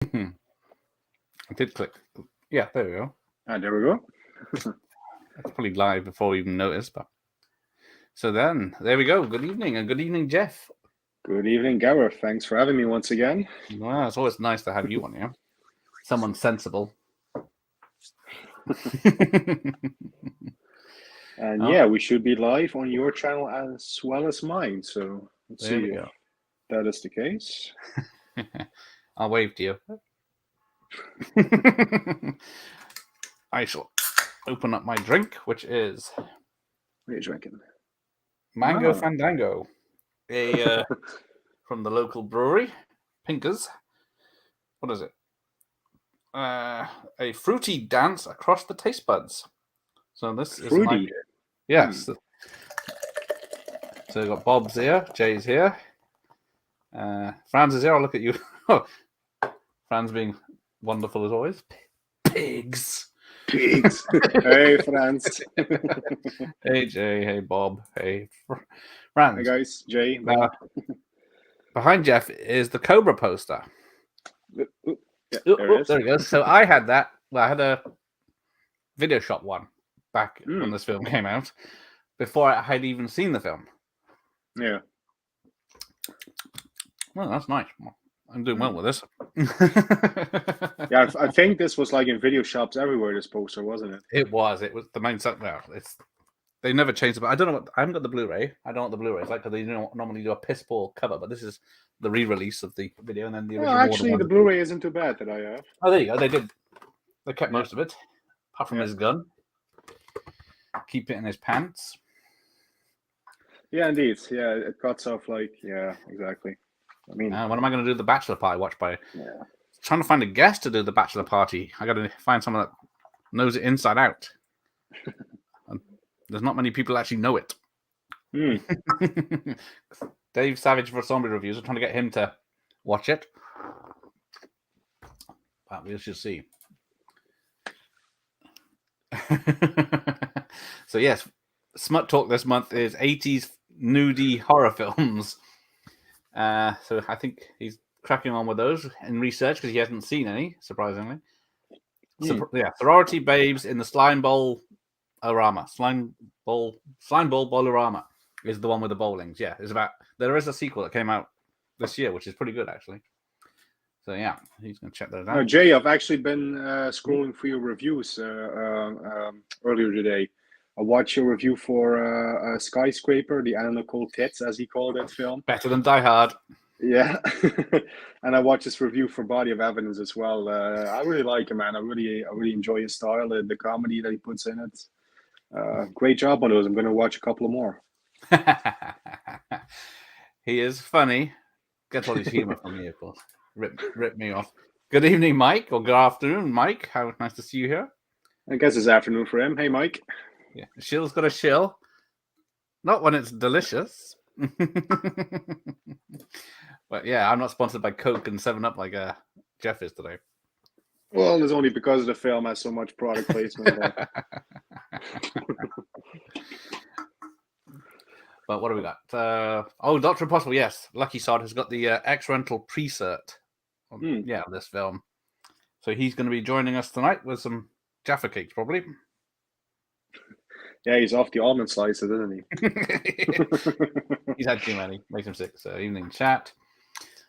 I did click. Yeah, there we go. There we go. It's probably live before we even noticed, but so then there we go. Good evening, and good evening, Jeff. Good evening, Gareth. Thanks for having me once again. Well, it's always nice to have you on here. Someone sensible. And yeah, we should be live on your channel as well as mine. So let's There we see go. if that is the case. I'll wave to you. I shall open up my drink, which is What are you drinking? Mango Fandango, from the local brewery, Pinkers. What is it? A fruity dance across the taste buds. So this is my beer. Yes. So we've got Bob's here, Jay's here, Franz is here. I'll look at you. Franz being wonderful as always. Pigs. Hey, Franz. Hey, Jay. Hey, Bob. Hey, Franz. Hey, guys. Jay. Behind Jeff is the Cobra poster. Yeah, there we go. So I had that. Well, I had a video shop one back when this film came out, before I had even seen the film. Yeah. Well, that's nice. I'm doing well with this. Yeah, I think this was like in video shops everywhere, this poster, wasn't it? It was the main set. Well, they never changed it, but I don't know I haven't got the Blu-ray. I don't know what the Blu-ray is like, because they normally do a piss poor cover, but this is the re-release of the video, and then the original. Actually, the Blu-ray isn't too bad that I have. Oh, there you go. They kept most of it, apart from his gun. Keep it in his pants. Yeah, indeed. Yeah, it cuts off exactly. I mean, when am I going to do the bachelor party watch by? Yeah. Trying to find a guest to do the bachelor party. I got to find someone that knows it inside out. There's not many people that actually know it. Dave Savage for Zombie Reviews. I'm trying to get him to watch it. But we shall see. So yes, Smut Talk this month is 80s nudie horror films. So I think he's cracking on with those in research because he hasn't seen any, surprisingly. Sorority Babes in the Slime Bowl Orama. Slime Bowl Bowlorama is the one with the bowlings. Yeah, there is a sequel that came out this year, which is pretty good actually. So yeah, he's going to check those out. No, Jay, I've actually been scrolling through your reviews earlier today. I watched your review for Skyscraper, the Anna Nicole Tits, as he called that film. Better than Die Hard. Yeah. And I watched his review for Body of Evidence as well. I really like him, man. I really enjoy his style, the comedy that he puts in it. Great job on those. I'm going to watch a couple more. He is funny. Gets all his humor from me, of course. Rip me off. Good evening, Mike, or good afternoon, Mike. How nice to see you here. I guess it's afternoon for him. Hey, Mike. Yeah, shill's got a shill. Not when it's delicious. But yeah, I'm not sponsored by Coke and 7-Up like Jeff is today. Well, it's only because the film has so much product placement. But what do we got? Dr. Impossible, yes. Lucky Sod has got the X-Rental pre-cert. Yeah, this film. So he's going to be joining us tonight with some Jaffa cakes, probably. Yeah, he's off the almond slices, isn't he? He's had too many. Makes him sick. So evening chat.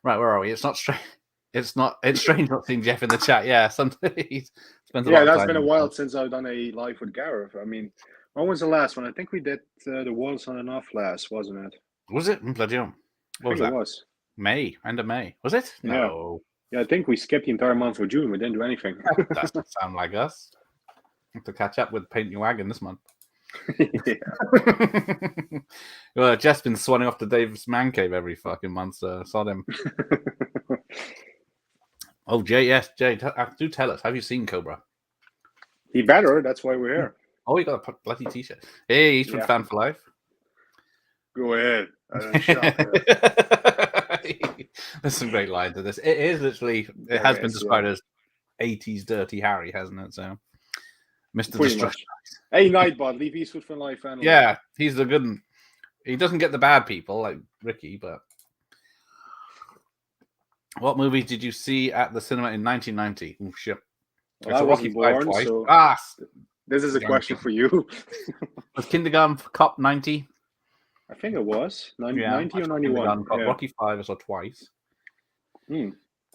Right, where are we? It's strange not seeing Jeff in the chat. Yeah, sometimes that's been a while since I've done a live with Gareth. I mean, when was the last one? I think we did the Walls on and Off last, wasn't it? Was it? Bloody hell. What was that? It was. May, end of May. Was it? No. Yeah, I think we skipped the entire month of June. We didn't do anything. That doesn't sound like us. Have to catch up with Paint Your Wagon this month. Well, Jeff's been swanning off to Dave's man cave every fucking month, so sod him. Oh, Jay, yes, Jay, do tell us. Have you seen Cobra? He better. That's why we're here. Oh, you got a bloody t-shirt. Hey, Eastwood fan for life. Go ahead. There's some great lines in this. It is literally. It has been described as 80s Dirty Harry, hasn't it? So, Mr. Destruction. Hey, Nightbot, leave Eastwood for life. Anyway. Yeah, he's the good one. He doesn't get the bad people like Ricky, but What movie did you see at the cinema in 1990? Oh shit! Well, It's I a Rocky wasn't 5 born, twice. so this is a Damn question it. for you. Was Kindergarten Cop 90? I think it was Yeah, 90 I or saw 91. Kindergarten Cop. Yeah. Rocky 5 I saw twice. Hmm.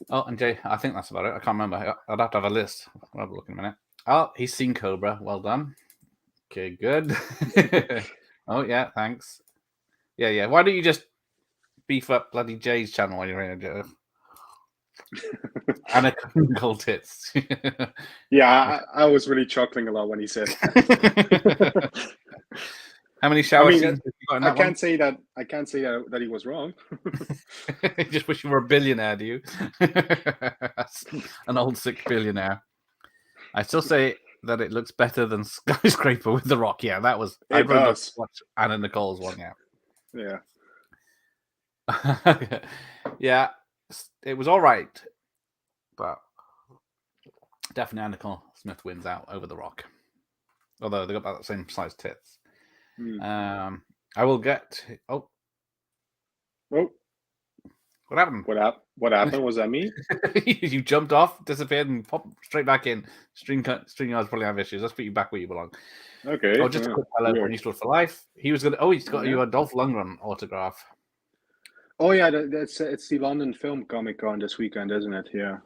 Oh, and Jay, I think that's about it. I can't remember. I'd have to have a list. I'll have a look in a minute. Oh, he's seen Cobra. Well done. Okay, good. Oh, yeah, thanks. Yeah. Why don't you just beef up bloody Jay's channel while you're in it? Anna Cool Tits. Yeah, I was really chuckling a lot when he said that. How many I shower mean, scenes have you got in I that one? can't say that he was wrong. You just wish you were a billionaire, do you? An old sick billionaire. I still say that it looks better than Skyscraper with The Rock. Yeah, that was. I It really does. watch Anna Nicole's one. Yeah. Yeah, it was all right, but definitely Anna Nicole Smith wins out over The Rock. Although they got about the same size tits. Hmm. I will get. Oh, Oh, what happened? what happened? Was that me? You jumped off, disappeared, and popped straight back in. StreamYards probably have issues. Let's put you back where you belong. Okay. Oh, just a quick hello from Eastwood for life. He was gonna. Oh, he's got you a Dolph Lundgren autograph. Oh yeah, it's the London Film Comic Con this weekend, isn't it? Yeah.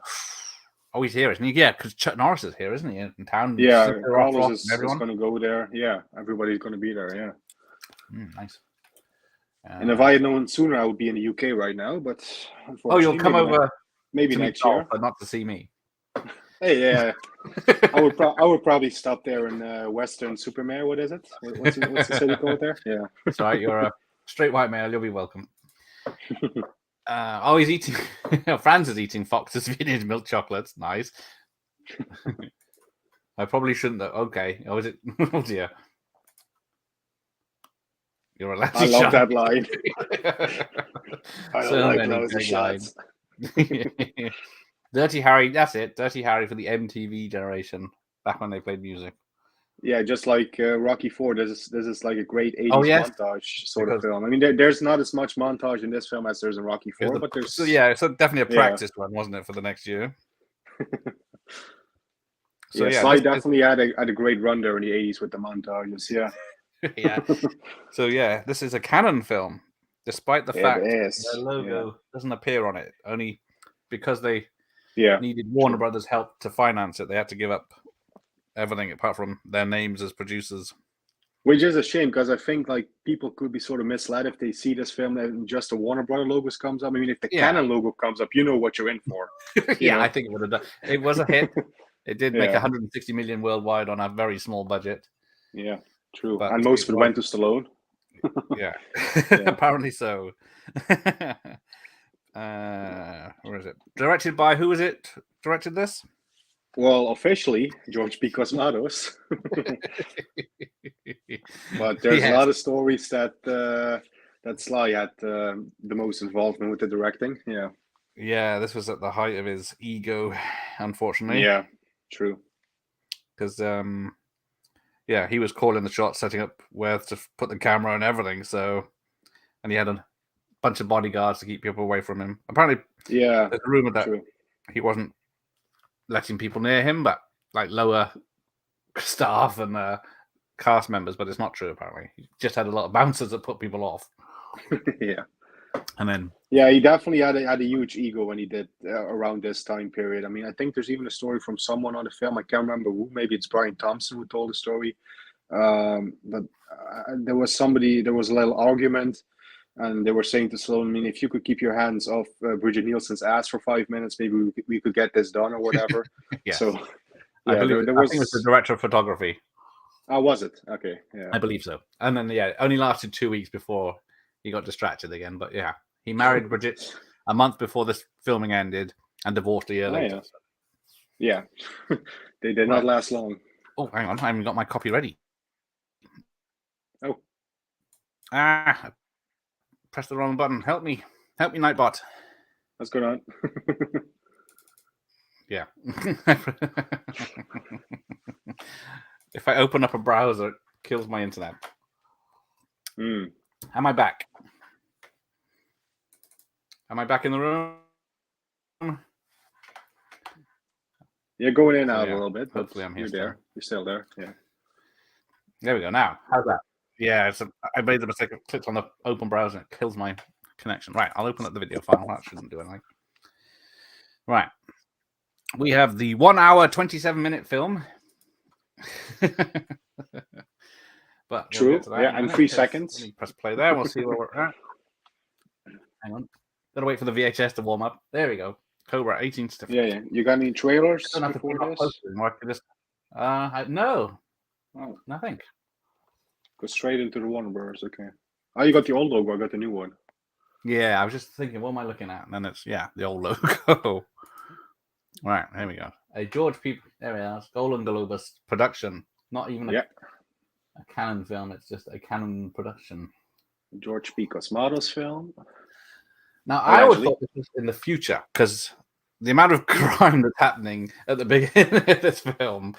Oh, he's here, isn't he? Yeah, because Chuck Norris is here, isn't he? In town. Yeah, Carlos is going to go there. Yeah, everybody's going to be there. Yeah. Nice. And if I had known sooner, I would be in the UK right now. But unfortunately, you'll come over maybe to next meet year, Dolph, but not to see me. Hey, yeah, I would probably stop there in Western Supermare. What is it? What's the city called there? Yeah. It's all right. You're a straight white male. You'll be welcome. He's eating. Franz is eating Fox's Vineyard milk chocolates. Nice. I probably shouldn't. Okay. Oh, is it? Oh dear. You're allowed to. I love that line. I So don't like many loads of shots. Dirty Harry. That's it. Dirty Harry for the MTV generation. Back when they played music. Yeah, just like Rocky 4, this is like a great 80s montage sort of film. I mean, there's not as much montage in this film as there's in Rocky 4, but there's... So, yeah, it's definitely a practice one, wasn't it, for the next year? So, yeah, Sly definitely had a great run there in the 80s with the montages, yeah. Yeah. So, yeah, this is a Canon film, despite the fact their logo doesn't appear on it, only because they needed Warner Brothers' help to finance it. They had to give up everything apart from their names as producers, which is a shame because I think like people could be sort of misled if they see this film and just the Warner Brothers logos comes up. I mean, if the Canon logo comes up, you know what you're in for. I think it would have done. It was a hit. It did make 160 million worldwide on a very small budget. Yeah, true. But and most of it went to Stallone. Yeah, apparently so. Where is it? Directed by who is it? Directed this? Well, officially, George P. Cosmatos. But there's a lot of stories that Sly had the most involvement with the directing. Yeah. Yeah, this was at the height of his ego, unfortunately. Yeah, true. Because he was calling the shots, setting up where to put the camera and everything. So, and he had a bunch of bodyguards to keep people away from him. Apparently, there's a rumor that he wasn't letting people near him, but like lower staff and cast members. But it's not true. Apparently, he just had a lot of bouncers that put people off. Yeah, and then he definitely had a huge ego when he did around this time period. I mean, I think there's even a story from someone on the film. I can't remember who. Maybe it's Brian Thompson who told the story. But there was a little argument. And they were saying to Stallone, I mean, if you could keep your hands off Bridget Nielsen's ass for 5 minutes, maybe we could get this done or whatever. So, I believe I think it was the director of photography. Oh, was it? Okay, yeah. I believe so. And then, it only lasted 2 weeks before he got distracted again. But, he married Bridget a month before this filming ended and divorced a year later. Yeah. They did not last long. Oh, hang on. I haven't got my copy ready. Oh. Press the wrong button. Help me, Nightbot. What's going on? Yeah. If I open up a browser, it kills my internet. Am I back? Am I back in the room? You're going in and So, out yeah, a little bit, but hopefully I'm here you're still. there. You're still there. Yeah. There we go. Now, how's that? Yeah, I made the mistake of clicked on the open browser and it kills my connection. Right, I'll open up the video file. That shouldn't do anything. Right. We have the 1 hour, 27-minute film. But True. we'll get to that Yeah, in a and minute. 3 Let seconds. me press play there. We'll see where we're at. Hang on. Gotta wait for the VHS to warm up. There we go. Cobra 18 stiff. Yeah. You got any trailers I don't have to before put it up this? close anymore. I can just no, Oh, nothing. go straight into the Warner. Okay. Oh, you got the old logo. I got the new one. Yeah, I was just thinking, what am I looking at? And then it's the old logo. Right, here we go. A George P. There we are. Golden Globus production. Not even a Canon film. It's just a Canon production. George P. Cosmatos film. Now, I always thought this was in the future because the amount of crime that's happening at the beginning of this film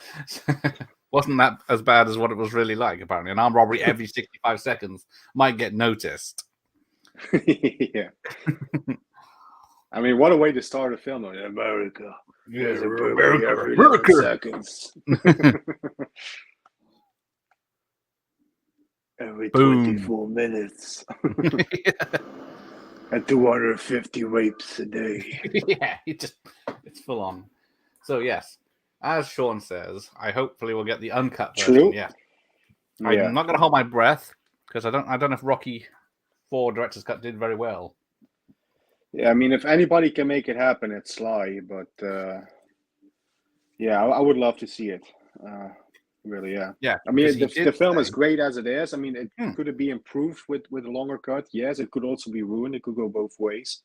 wasn't that as bad as what it was really like, apparently. An armed robbery every 65 seconds might get noticed. Yeah. I mean, what a way to start a film, though. America. Yeah, Every 11 seconds. Every 24 minutes. And 250 rapes a day. Yeah, it's full on. So, yes, as Sean says, I hopefully will get the uncut version. True. Yeah. Yeah. I'm not going to hold my breath because I don't know if Rocky 4 Director's Cut did very well. Yeah, I mean, if anybody can make it happen, it's Sly. But yeah, I would love to see it. Really, yeah. Yeah. I mean, the film is great as it is. I mean, could it be improved with a longer cut? Yes, it could also be ruined. It could go both ways.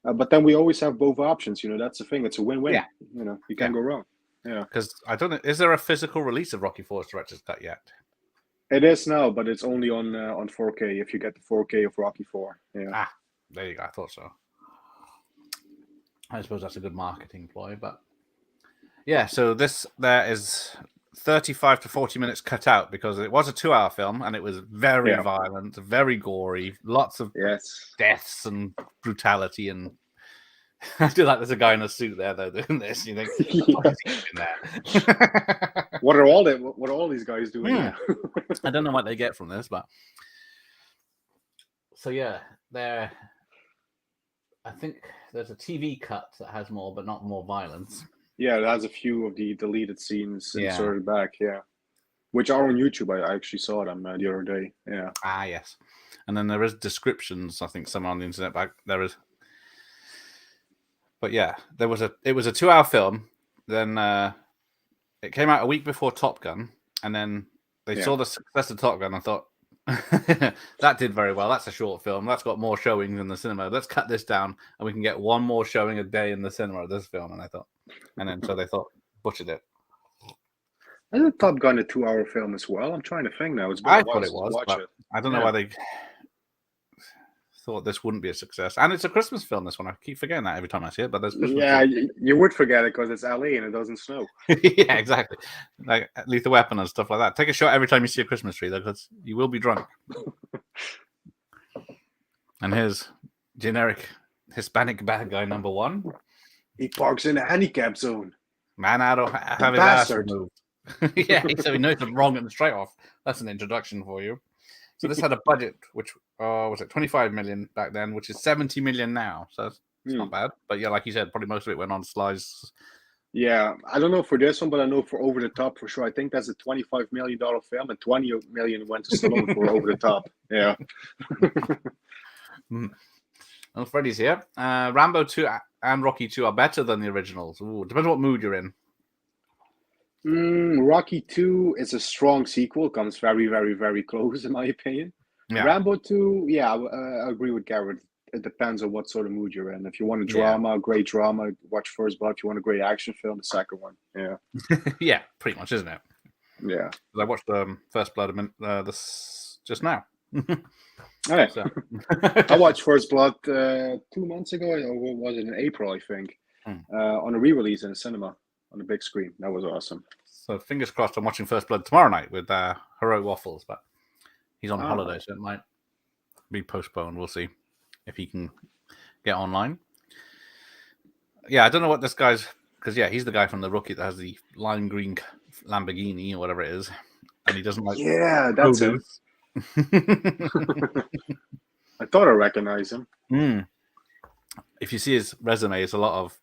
But then we always have both options. You know, that's the thing. It's a win-win. Yeah. You know, you can't go wrong. Yeah. Because I don't know, is there a physical release of Rocky 4's Director's Cut yet? It is now, but it's only on 4K if you get the 4K of Rocky 4. Yeah. Ah, there you go. I thought so. I suppose that's a good marketing ploy, but yeah. So there is 35 to 40 minutes cut out because it was a 2-hour film and it was very violent, very gory, lots of deaths and brutality. And I do like there's a guy in a suit there though doing this. You think, what are all these guys doing? Yeah. I don't know what they get from this, but so yeah, I think there's a TV cut that has more, but not more violence. Yeah, it has a few of the deleted scenes inserted back. Yeah, which are on YouTube. I actually saw them the other day. Yeah. Ah, yes. And then there is descriptions. I think somewhere on the internet back there is. But yeah, it was a 2-hour film. Then it came out a week before Top Gun, and then they saw the success of Top Gun and thought that did very well. That's a short film. That's got more showings in the cinema. Let's cut this down, and we can get one more showing a day in the cinema of this film. And so they thought, butchered it. Isn't Top Gun a 2-hour film as well? I'm trying to think now. I thought it was, but I don't know why they thought this wouldn't be a success. And it's a Christmas film, this one. I keep forgetting that every time I see it, but there's Christmas. Yeah, you would forget it because it's LA and it doesn't snow. Yeah, exactly. Like Lethal Weapon and stuff like that. Take a shot every time you see a Christmas tree, though, because you will be drunk. And here's generic Hispanic bad guy number 1. He parks in a handicap zone. Man out of have his ass removed. Yeah, so he knows it's wrong and straight off. That's an introduction for you. So this had a budget, which was it 25 million back then, which is 70 million now. So it's not bad. But yeah, like you said, probably most of it went on Sly's. Yeah, I don't know for this one, but I know for Over the Top for sure. I think that's a $25 million film, and 20 million went to Stallone for Over the Top. Yeah. Well, Freddy's here. Rambo 2 and Rocky 2 are better than the originals. Ooh, depends what mood you're in. Rocky 2 is a strong sequel. Comes very, very, very close, in my opinion. Yeah. Rambo 2, I agree with Gareth. It depends on what sort of mood you're in. If you want a drama, great drama, watch First Blood. If you want a great action film, the second one. Yeah. Yeah, pretty much, isn't it? Yeah. I watched First Blood just now. Okay. So. I watched First Blood 2 months ago, or was it in April, I think, on a re-release in the cinema on the big screen. That was awesome. So fingers crossed I'm watching First Blood tomorrow night with Heroic Waffles, but he's on holiday, so it might be postponed. We'll see if he can get online. Yeah, I don't know what this guy's because he's the guy from The Rookie that has the lime green Lamborghini or whatever it is, and he doesn't like Yeah, that's him. produce. I thought I recognized him. If you see his resume, it's a lot of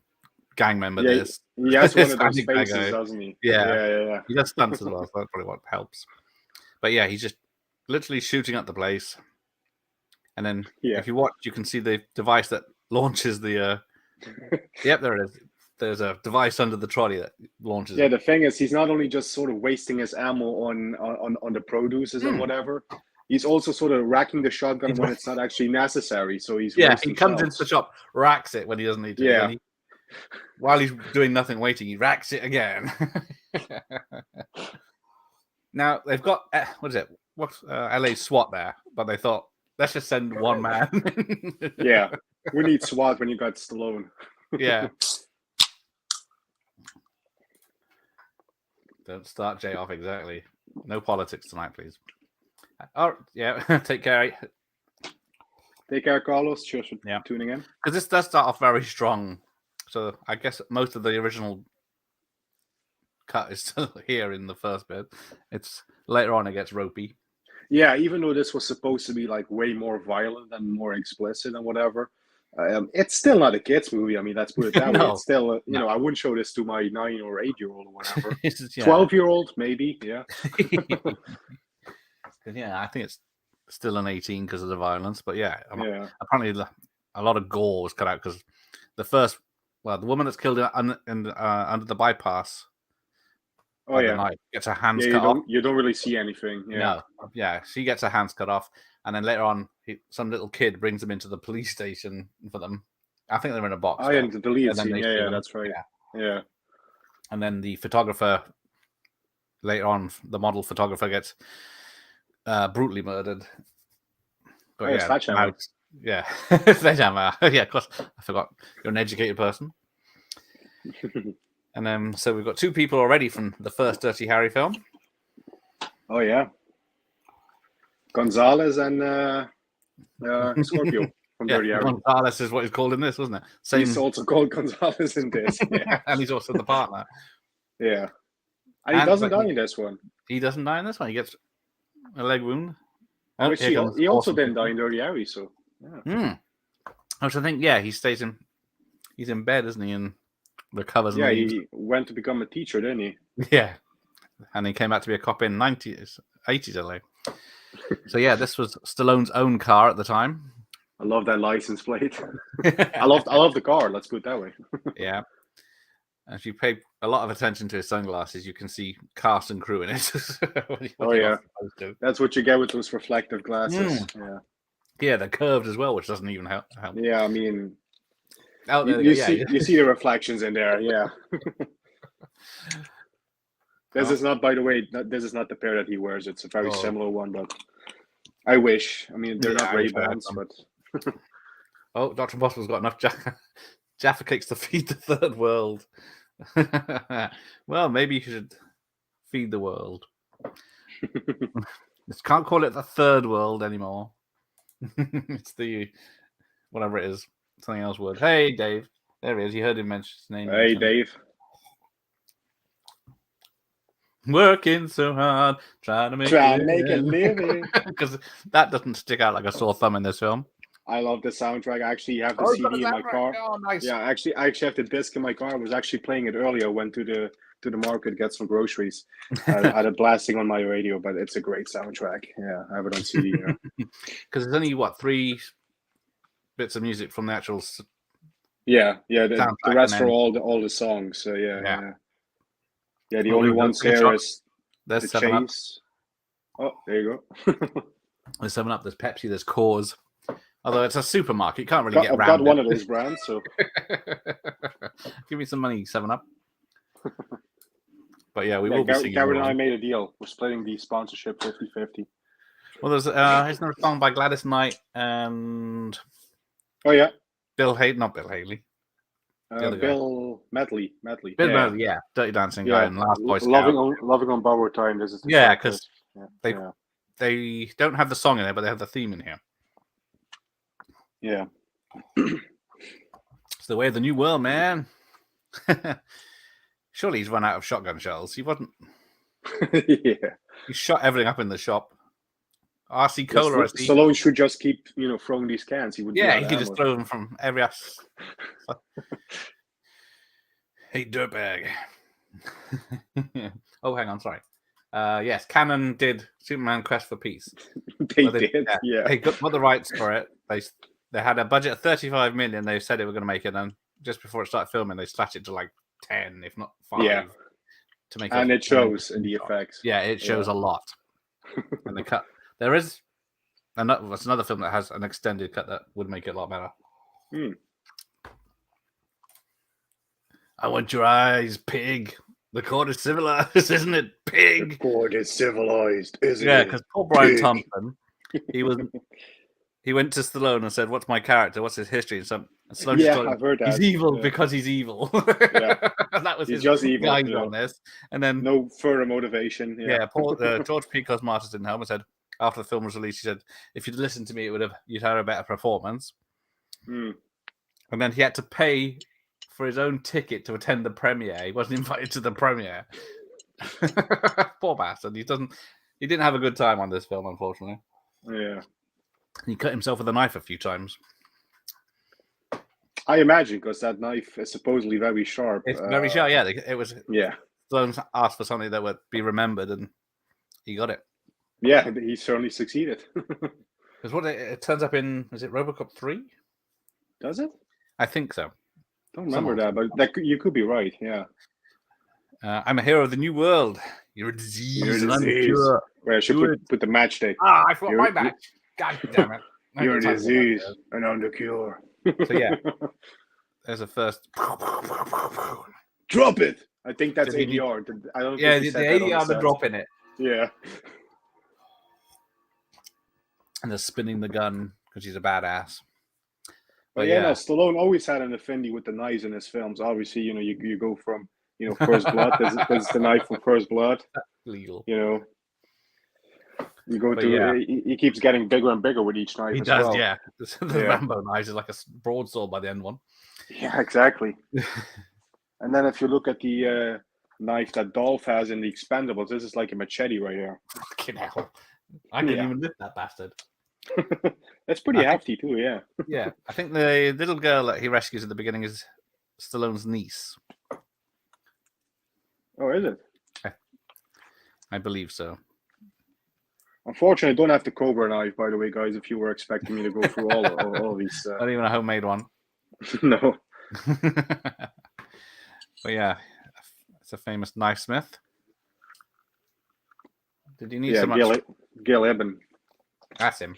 gang member. Yeah, This he has one of those Hispanic guy. faces, doesn't he? Yeah. He does stunts as well, so that's probably what helps. But yeah, he's just literally shooting up the place, and then if you watch, you can see the device that launches the. Yep, there it is. There's a device under the trolley that launches. Yeah, the thing is, he's not only just sort of wasting his ammo on the producers and whatever. He's also sort of racking the shotgun when it's not actually necessary. So he's he shots. comes into the shop, racks it when he doesn't need to. Yeah. While he's doing nothing, waiting, he racks it again. Now they've got what is it? What's LA SWAT there? But they thought let's just send one man. Yeah, we need SWAT when you got Stallone. Yeah. Don't start Jay off exactly. No politics tonight, please. Oh yeah, take care. Take care, Carlos. Cheers for tuning in. Because this does start off very strong. So I guess most of the original cut is still here in the first bit. It's later on it gets ropey. Yeah, even though this was supposed to be like way more violent and more explicit and whatever, it's still not a kids movie. I mean, let's put it that way. It's still, you know, I wouldn't show this to my 9 or 8-year-old or whatever. 12-year-old, maybe. Yeah. Yeah, I think it's still an 18 because of the violence, but apparently a lot of gore was cut out because the woman that's killed under the bypass. Oh yeah, night, gets her hands cut off. You don't really see anything. Yeah. No, she gets her hands cut off, and then later on, some little kid brings them into the police station for them. I think they're in a box. Oh, yeah, the lead scene. Yeah, that's right. Yeah. And then the photographer, later on, the model photographer gets brutally murdered. But Sledgehammer. Sledgehammer. Yeah, of course. I forgot. You're an educated person. And then, so we've got 2 people already from the first Dirty Harry film. Oh yeah, Gonzalez and Scorpio from Dirty Harry. Gonzalez is what he's called in this, wasn't it? He's also called Gonzalez in this. Yeah. And he's also the partner. Yeah, and he doesn't die in this one. He doesn't die in this one. He gets a leg wound. He also didn't die in Dirty Harry, so yeah. Which I think, he's in bed, isn't he? And recovers. Yeah, he went to become a teacher, didn't he? Yeah, and he came out to be a cop in 80s LA. So yeah, this was Stallone's own car at the time. I love that license plate. I love the car. Let's put it that way. Yeah. And if you pay a lot of attention to his sunglasses, you can see cast and crew in it. That's what you get with those reflective glasses. Yeah, they're curved as well, which doesn't even help. Yeah, I mean, you see the reflections in there. Yeah. This is not, by the way, this is not the pair that he wears. It's a very similar one, but I wish. I mean, they're not Ray-Bans, but. Oh, Dr. Impossible's got enough Jaffa cakes to feed the third world. Well, maybe you should feed the world. Just can't call it the third world anymore. It's the whatever it is. Something else would. Hey, Dave. There he is. You heard him mention his name. Hey, Dave. Working so hard, trying to make a living. Because that doesn't stick out like a sore thumb in this film. I love the soundtrack. I actually have the CD in my car. Oh, nice. Yeah, I actually have the disc in my car. I was actually playing it earlier. Went to the market, get some groceries. I had it blasting on my radio, but it's a great soundtrack. Yeah, I have it on CD. Because there's only 3 bits of music from the actual. The rest are all the songs. So yeah. The only ones here is there's the 7 Chase. Oh, there you go. There's 7-Up. There's Pepsi. There's Coors. Although it's a supermarket, you can't really get around. I've got one of those brands, so give me some money, 7-Up. But yeah, we will be singing. Gareth and I made a deal. We're splitting the sponsorship 50-50. Well, there's another song by Gladys Knight and Bill Haley, not Bill Haley. Bill Medley. Bill Medley, yeah, Dirty Dancing guy and Last Boy Scout. Loving on Borrowed Time. This is because they don't have the song in there, but they have the theme in here. Yeah. It's the way of the new world, man. Surely he's run out of shotgun shells. He wasn't. Yeah. He shot everything up in the shop. RC Yes, Cola, I see. Stallone should just keep, throwing these cans. He would be Yeah, out he of could just ammo. throw them from every ass. Hey, dirtbag. Oh, hang on, sorry. Yes, Canon did Superman Quest for Peace. They did, yeah. They got the rights for it. They had a budget of 35 million. They said they were going to make it, and just before it started filming, they slashed it to like 10, if not 5. Yeah. To make And it shows in the effects. Yeah, it shows a lot. And they cut. There is another film that has an extended cut that would make it a lot better. I want your eyes, pig. The court is civilized, isn't it, pig? The court is civilized, isn't it? Yeah, because poor Brian Thompson, he went to Stallone and said, "What's my character? What's his history?" And Stallone just told him, I've heard that. He's evil because he's evil. Yeah. And that was He's his just evil, guide on this. And then no further motivation. Yeah, George P. Cosmatos didn't help and said after the film was released, he said, "If you'd listened to me, you'd have a better performance." And then he had to pay for his own ticket to attend the premiere. He wasn't invited to the premiere. Poor bastard. He didn't have a good time on this film, unfortunately. Yeah. He cut himself with a knife a few times. I imagine, because that knife is supposedly very sharp. It's very sharp, yeah. It was. Yeah. Stallone asked for something that would be remembered, and he got it. Yeah, he certainly succeeded. Because what it turns up in, is it RoboCop 3? Does it? I think so. Don't remember that, but you could be right. Yeah. I'm a hero of the new world. You're a disease. You're a and I'm disease. cure. Wait, I should put the matchstick. I forgot my match. God damn it. You're a disease and I'm the cure. So yeah, there's a first. Drop it. I think that's ADR. I don't. Yeah, think the ADR, the drop in it. Yeah. And they're spinning the gun because he's a badass. But yeah, no, Stallone always had an affinity with the knives in his films. Obviously, you go from First Blood. There's the knife from First Blood. Legal. You go to. He keeps getting bigger and bigger with each knife. He does, yeah. The Rambo knives is like a broadsword by the end one. Yeah, exactly. And then if you look at the knife that Dolph has in the Expendables, this is like a machete right here. Fucking hell! I couldn't even lift that bastard. That's pretty hefty too, yeah. Yeah, I think the little girl that he rescues at the beginning is Stallone's niece. Oh, is it? I believe so. Unfortunately, I don't have the Cobra knife, by the way, guys, if you were expecting me to go through all these. Not even a homemade one. No. But yeah, it's a famous knifesmith. Did you need so much? Gil Eben. That's him.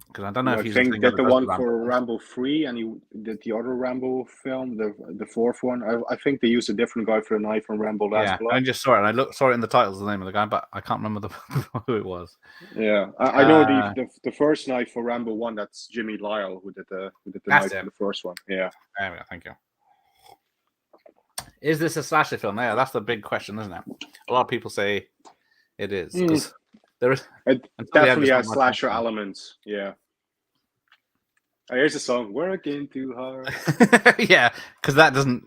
Because I don't know if he's did the one for Rambo 3, and he did the other Rambo film, the fourth one. I think they used a different guy for the knife from Rambo Last Blood. I just saw it, and I saw it in the titles, the name of the guy, but I can't remember who it was. Yeah, I know the first knife for Rambo 1. That's Jimmy Lyle who did the knife for the first one. Yeah. There we go. Thank you. Is this a slasher film? Yeah, that's the big question, isn't it? A lot of people say it is. There is it definitely has slasher elements. Yeah. Here's the song, "Working Too Hard." Yeah, because that doesn't.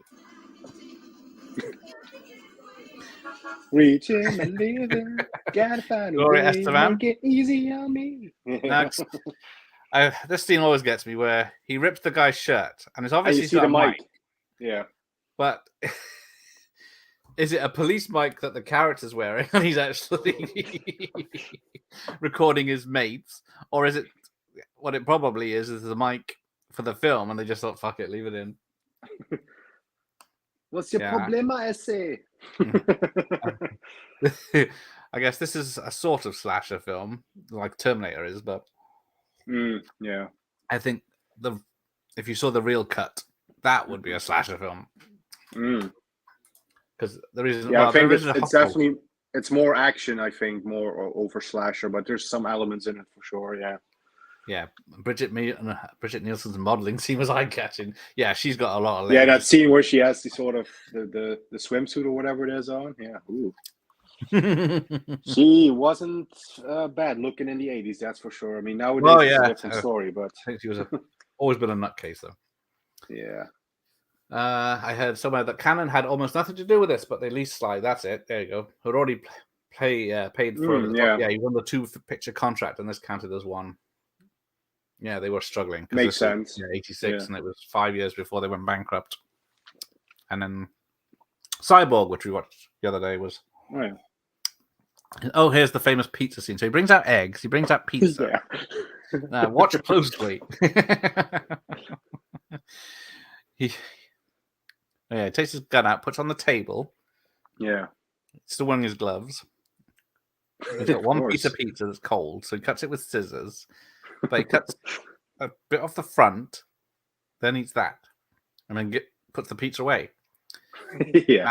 Reaching and living, gotta find a way, make it easy on me. This scene always gets me where he rips the guy's shirt, and it's obviously you see the mic. Yeah. But is it a police mic that the character's wearing and he's actually recording his mates? Or is it what it probably is the mic for the film and they just thought, fuck it, leave it in? What's your problema, essay? I guess this is a sort of slasher film, like Terminator is, but yeah. I think if you saw the real cut, that would be a slasher film. Because there is, I think it's definitely more action. I think more over slasher, but there's some elements in it for sure. Yeah. Bridget Nielsen's modeling scene was eye catching. Yeah, she's got a lot of. Yeah, that scene where she has the sort of the swimsuit or whatever it is on. Yeah, ooh. She wasn't bad looking in the 80s, that's for sure. I mean, nowadays it's a different story, but I think she was always been a nutcase though. Yeah. I heard somewhere that Canon had almost nothing to do with this, but they leased Sly. That's it. There you go. Who'd already paid for the Yeah, yeah, he won the 2-picture contract, and this counted as one. Yeah, they were struggling because makes this was sense. 86, Yeah. and it was 5 years before they went bankrupt. And then Cyborg, which we watched the other day, was Oh, yeah. oh, here's the famous pizza scene. So he brings out eggs, he brings out pizza. Yeah. Watch closely. he takes his gun out, puts it on the table. Yeah. Still wearing his gloves. He's got one piece of pizza that's cold, so he cuts it with scissors. But he cuts a bit off the front, then eats that, and then puts the pizza away. Yeah.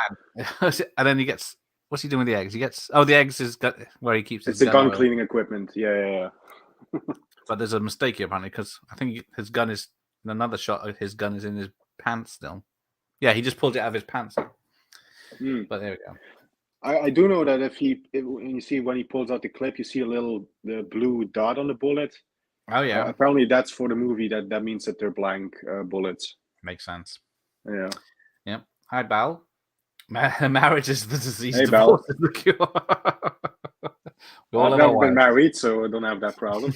And then he gets, what's he doing with the eggs? He gets, the eggs is where he keeps his It's the gun oil. cleaning equipment. Yeah. But there's a mistake here, apparently, because I think his gun is, in another shot, his gun is in his pants still. Yeah, he just pulled it out of his pants. Mm. But there we go. I do know that when he pulls out the clip, you see the blue dot on the bullet. Oh, yeah. Apparently that's for the movie. That means that they're blank bullets. Makes sense. Yeah. Yep. Hi, Bal. Marriage is the disease. Hey, Divorce is the cure. I've never been married, so I don't have that problem.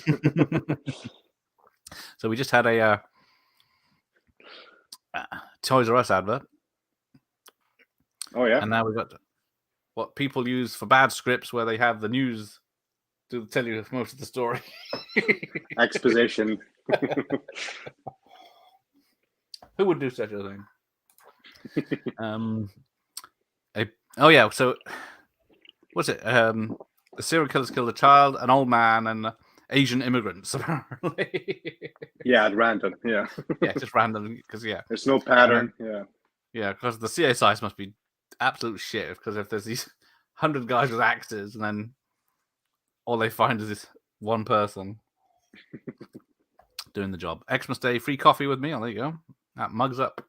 So we just had a Toys R Us advert. Oh, yeah. And now we've got what people use for bad scripts where they have the news to tell you most of the story. Exposition. Who would do such a thing? So what's it? The serial killers killed a child, an old man, and Asian immigrants, apparently. Yeah, at random. Yeah. Yeah, just random, because, There's no pattern. Yeah, because the CSIs must be absolute shit, because if there's these 100 guys with axes, and then all they find is this one person doing the job. Xmas Day, free coffee with me. Oh, there you go. That mugs up.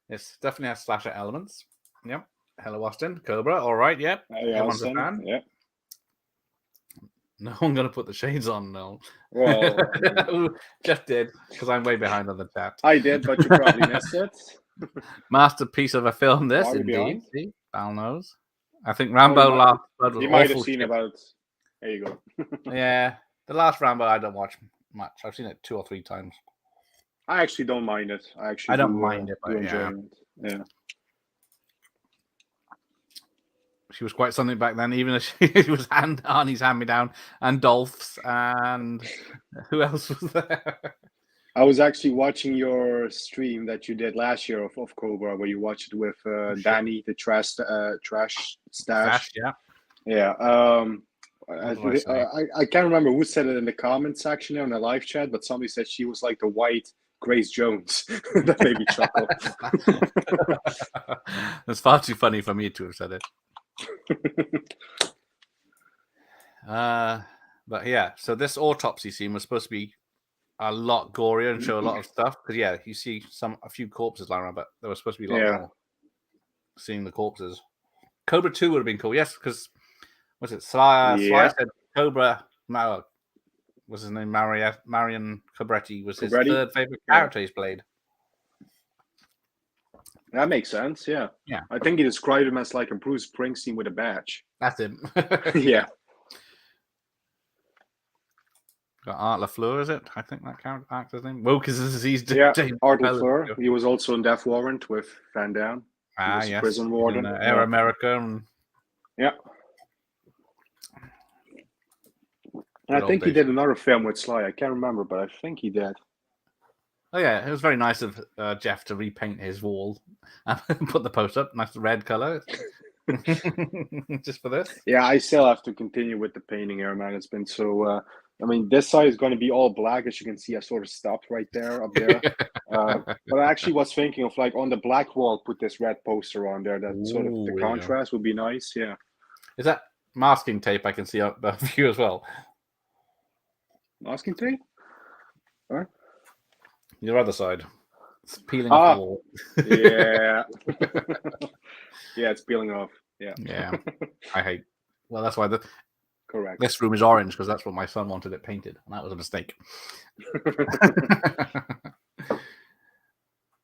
It's definitely has slasher elements. Yep. Hello, Austin. Cobra. All right. Yep. Everyone's a fan. Yeah. No, I'm going to put the shades on now. Well, Jeff did, because I'm way behind on the chat. I did, but you probably missed it. Masterpiece of a film, this, indeed. See, Bal knows. I think Rambo Last Blood was You might have awful seen shit. about. There you go. Yeah, the last Rambo I don't watch much. I've seen it 2 or 3 times. I actually don't mind it. I don't mind it, but enjoy it. Yeah. She was quite something back then, even as she was Arnie's hand-me-down and Dolph's, and who else was there? I was actually watching your stream that you did last year of Cobra, where you watched it with Danny, the trash stash. Yeah. I can't remember who said it in the comment section there in the live chat, but somebody said she was like the white Grace Jones. That made me chuckle. That's far too funny for me to have said it. But yeah, so this autopsy scene was supposed to be a lot gorier and show a lot of stuff, because you see a few corpses lying around, but there was supposed to be a lot more seeing the corpses. Cobra 2 would have been cool, yes, because was it Sly said Cobra? No, was his name Marion Cobretti was his third favorite character he's played. That makes sense. Yeah. I think he described him as like a Bruce Springsteen with a badge. That's him. Yeah. Got Art LaFleur, is it? I think that actor's name. Wilkes is disease. Yeah, Art LaFleur. He was also in Death Warrant with Van Damme. Yes. Prison warden. Air America. And... Yeah. And I think he did another film with Sly. I can't remember, but I think he did. Oh, yeah. It was very nice of Jeff to repaint his wall and put the post up. Nice red color. Just for this. Yeah, I still have to continue with the painting here, man. It's been so... this side is going to be all black. As you can see, I sort of stopped right there, up there. But I actually was thinking of, like, on the black wall, put this red poster on there. That sort of the contrast would be nice, yeah. Is that masking tape I can see up above you as well? Masking tape? All right. Your other side. It's peeling off the wall. Yeah. Yeah, it's peeling off. Yeah. Yeah. I hate... Well, that's why Correct. This room is orange because that's what my son wanted it painted, and that was a mistake.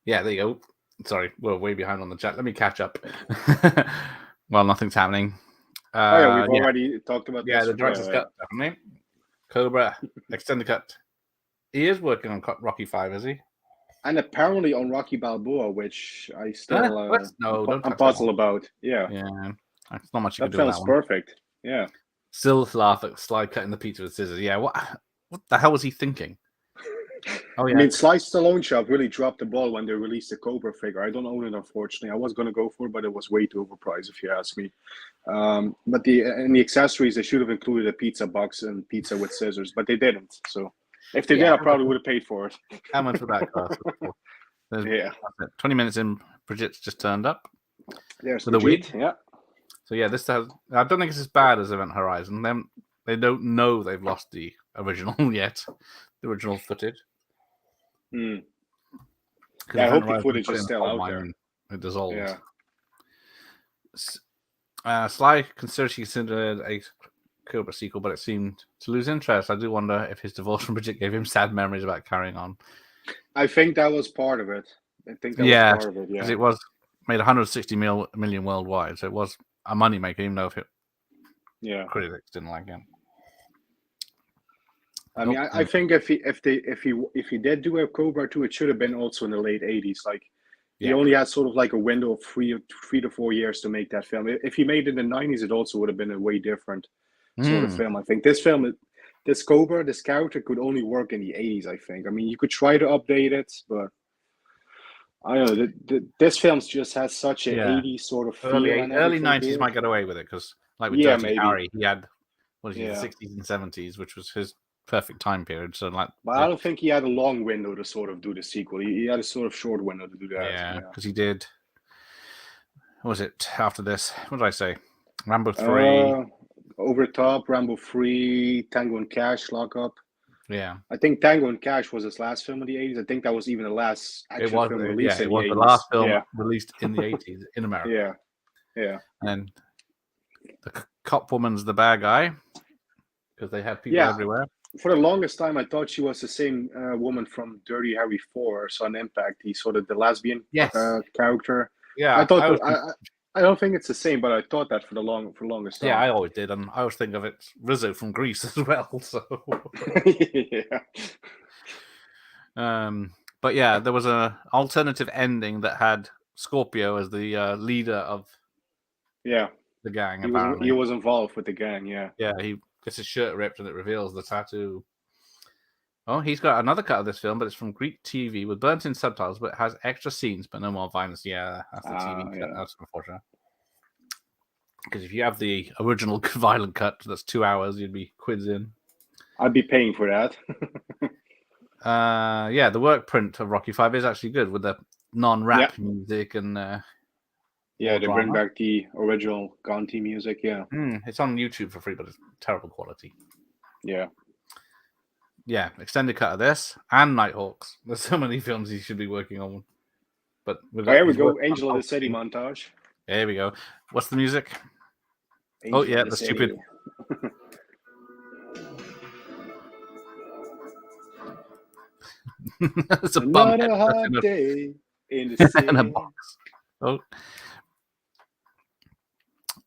Yeah, there you go. Sorry, we're way behind on the chat. Let me catch up. Well, nothing's happening. Oh yeah, we've already talked about Yeah, this. the director's cut, definitely. Cobra, extended cut. He is working on Rocky 5, is he? And apparently on Rocky Balboa, which I still No, don't I'm touch that puzzled one. about. Yeah, There's not much you that can do with that sounds one. perfect. Yeah. Still laugh at Sly cutting the pizza with scissors. Yeah, what the hell was he thinking? Oh yeah, I mean, Sly Stallone shop really dropped the ball when they released the Cobra figure. I don't own it, unfortunately. I was going to go for it, but it was way too overpriced, if you ask me. But the accessories, they should have included a pizza box and pizza with scissors, but they didn't. So if they did, I probably would have paid for it. How much would that cost? Yeah. 20 minutes in, Bridget's just turned up. There's with a wig. Yeah. So yeah, this has. I don't think it's as bad as Event Horizon. They don't know they've lost the original yet, the original footage. Yeah, I hope the footage is still out there. It dissolved. Yeah. Sly considered a Cobra sequel, but it seemed to lose interest. I do wonder if his divorce from Bridget gave him sad memories about carrying on. I think that was part of it. I think that was part of it. Yeah, because it was made 160 million worldwide, so it was a moneymaker, even though critics didn't like it. I mean, I think if he did do a Cobra 2, it should have been also in the late 80s. Like, he only had sort of like a window of 3 to 4 years to make that film. If he made it in the 90s, it also would have been a way different sort of film. I think this Cobra, this character could only work in the 80s, I think. I mean, you could try to update it, but I don't know. This film just has such an 80s sort of feel. Early 90s might get away with it, because like with Dirty Harry, he had the 60s and 70s, which was his perfect time period. So but I don't think he had a long window to sort of do the sequel. He had a sort of short window to do that. Yeah, because he did. What was it after this? What did I say? Rambo 3. Over the Top, Rambo 3, Tango and Cash, Lock Up. Yeah. I think Tango and Cash was his last film in the 80s. I think that was even the last action film released in the 80s. It was the last film released in the 80s in America. Yeah. And the cop woman's the bad guy, because they had people everywhere. For the longest time, I thought she was the same woman from Dirty Harry 4, Son Impact. He's sort of the lesbian character. Yeah, I don't think it's the same, but I thought that for the longest time. Yeah, I always did, and I always think of it Rizzo from Grease as well. So but yeah, there was an alternative ending that had Scorpio as the leader of the gang. He was involved with the gang. Yeah, he gets his shirt ripped and it reveals the tattoo. Oh, he's got another cut of this film, but it's from Greek TV with burnt-in subtitles, but it has extra scenes, but no more violence. Yeah, that's the TV cut. That's unfortunate. Because if you have the original violent cut that's 2 hours, you'd be quids in. I'd be paying for that. The work print of Rocky 5 is actually good with the non-rap music and they bring back the original Gonti music. Yeah, it's on YouTube for free, but it's terrible quality. Yeah, extended cut of this and Nighthawks. There's so many films he should be working on. But here we go, Angel of the City montage. There we go. What's the music? Angel the stupid. It's another hot day in the city. In a box. Oh,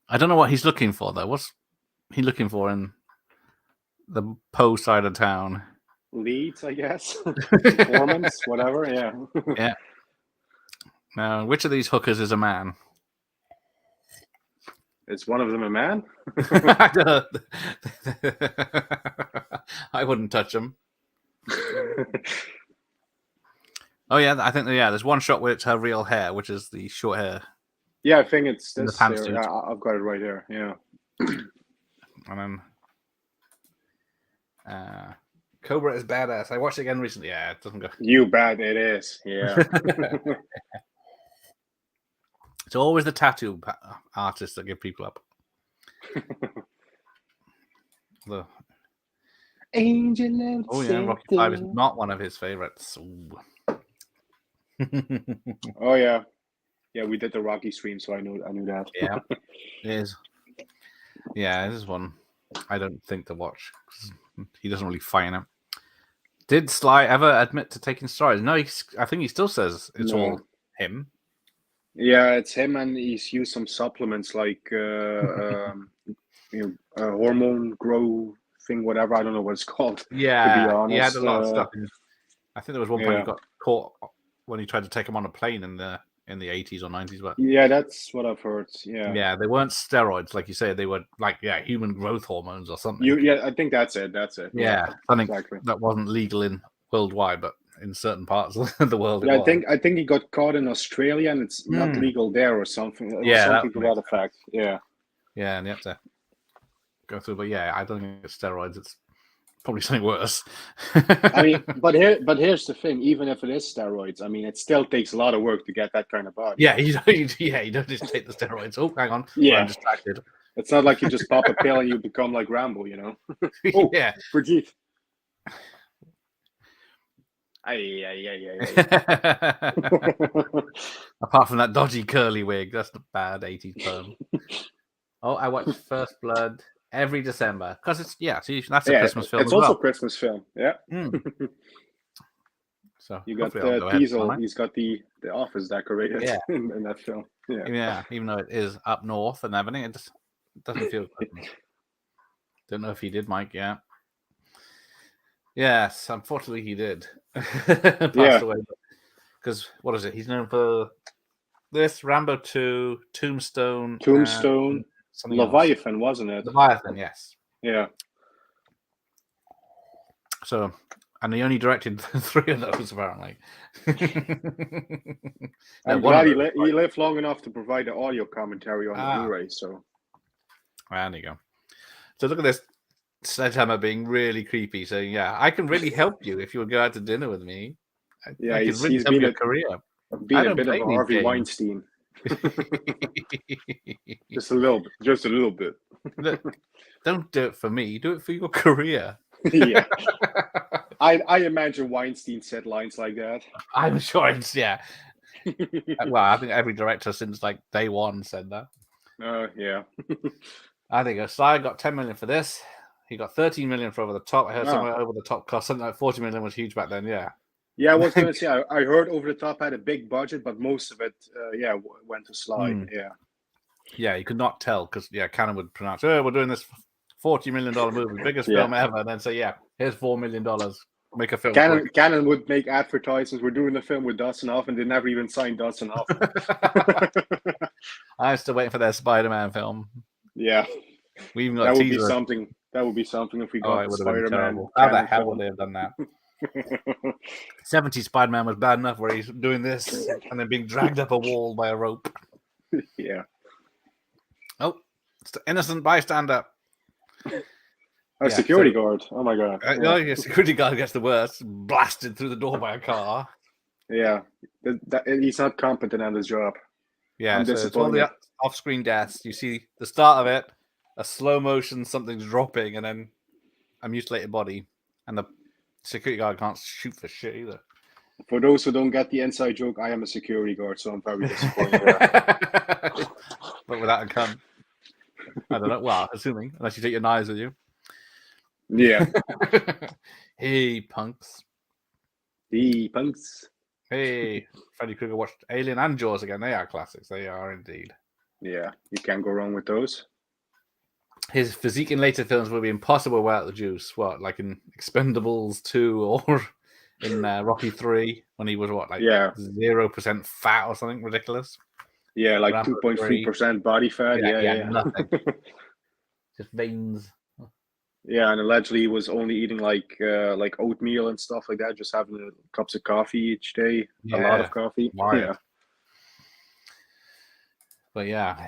I don't know what he's looking for though. What's he looking for in the Poe side of town? Leads, I guess. Performance, whatever. Yeah. Now, which of these hookers is a man? Is one of them a man? I wouldn't touch him. Oh yeah, I think there's one shot where it's her real hair, which is the short hair. Yeah, I think it's this. The pantsuit. I've got it right here. Yeah. And then Cobra is badass. I watched it again recently. Yeah, it doesn't go. You bet it is. Yeah. It's always the tattoo artists that give people up. The Angel. Rocky 5 is not one of his favorites. Oh yeah, we did the Rocky stream, so I knew that. Yeah, it is. Yeah, this is one I don't think to watch. He doesn't really fight in it. Did Sly ever admit to taking steroids? No, I think he still says it's No. all him. Yeah, it's him, and he's used some supplements like a hormone grow thing, whatever. I don't know what it's called. To be Yeah, honest, he had a lot of stuff. I think there was one point he yeah, got caught when he tried to take him on a plane in the 80s or 90s. But yeah, that's what I've heard. Yeah, yeah, they weren't steroids, like you say. They were like human growth hormones or something. yeah, I think that's it. That's it. Yeah, something exactly. that wasn't legal in worldwide, but in certain parts of the world, it Yeah, was. I think he got caught in Australia, and it's not legal there or something. It was Yeah, something that to that effect. Yeah. Yeah, and you have to go through. But yeah, I don't think it's steroids. It's probably something worse. I mean, but here's the thing. Even if it is steroids, I mean, it still takes a lot of work to get that kind of body. Yeah, you don't just take the steroids. Oh, hang on. Yeah. I'm distracted. It's not like you just pop a pill and you become like Rambo, you know? Oh, Yeah. Brigitte. Apart from that dodgy curly wig, that's the bad 80s perm. Oh, I watch First Blood every December because it's see, that's a Christmas film. It's as also well. a Christmas film. Yeah. So you got Diesel. He's got the office decorated in that film. Yeah, even though it is up north and everything, it just doesn't feel Christmas. Don't know if he did, Mike. Yeah. Yes, unfortunately he did. Passed away. Because what is it? He's known for this Rambo 2, Tombstone, Leviathan, wasn't it? Leviathan, yes. Yeah. So, and he only directed 3 of those apparently. I'm glad he lived long enough to provide the audio commentary on the Blu-ray. So, there you go. So look at this Sledgehammer being really creepy, saying, "Yeah, I can really help you if you would go out to dinner with me. Yeah, I can really help your career." Being a bit of Harvey Weinstein. just a little bit. Look, don't do it for me. Do it for your career. Yeah. I imagine Weinstein said lines like that. I'm sure it's well, I think every director since like day one said that. Yeah. I think Sly got 10 million for this. He got 13 million for Over the Top. I heard somewhere Over the Top cost something like 40 million was huge back then. Yeah. Yeah, I was going to say, I heard Over the Top had a big budget, but most of it, went to Sly. Yeah, you could not tell because, Canon would pronounce, we're doing this $40 million movie, biggest film ever, and then say, here's $4 million. Make a film. Canon would make advertisements. We're doing the film with Dustin Hoffman. They never even signed Dustin Hoffman. I'm still waiting for their Spider-Man film. Yeah. We even got that would be something. That would be something if we got Spider-Man. How the hell would they have done that? 70s Spider-Man was bad enough where he's doing this and then being dragged up a wall by a rope. Yeah. Oh, it's the innocent bystander. A security guard. Oh my god. Your security guard gets the worst, blasted through the door by a car. Yeah. He's not competent at his job. Yeah, so it's all the off-screen deaths. You see the start of it, a slow motion, something's dropping, and then a mutilated body. And the security guard can't shoot for shit either. For those who don't get the inside joke, I am a security guard, so I'm very disappointed. But without a gun. I don't know. Well, assuming, unless you take your knives with you. Yeah. Hey, punks. Hey, punks. Hey, Freddy Krueger watched Alien and Jaws again. They are classics. They are indeed. Yeah, you can't go wrong with those. His physique in later films would be impossible without the juice. What, like in Expendables 2 or in Rocky 3 when he was 0% fat or something ridiculous? Yeah, like 2.3% body fat. Yeah. Nothing. Just veins. Yeah, and allegedly he was only eating like oatmeal and stuff like that, just having cups of coffee each day, a lot of coffee. Wild. Yeah. But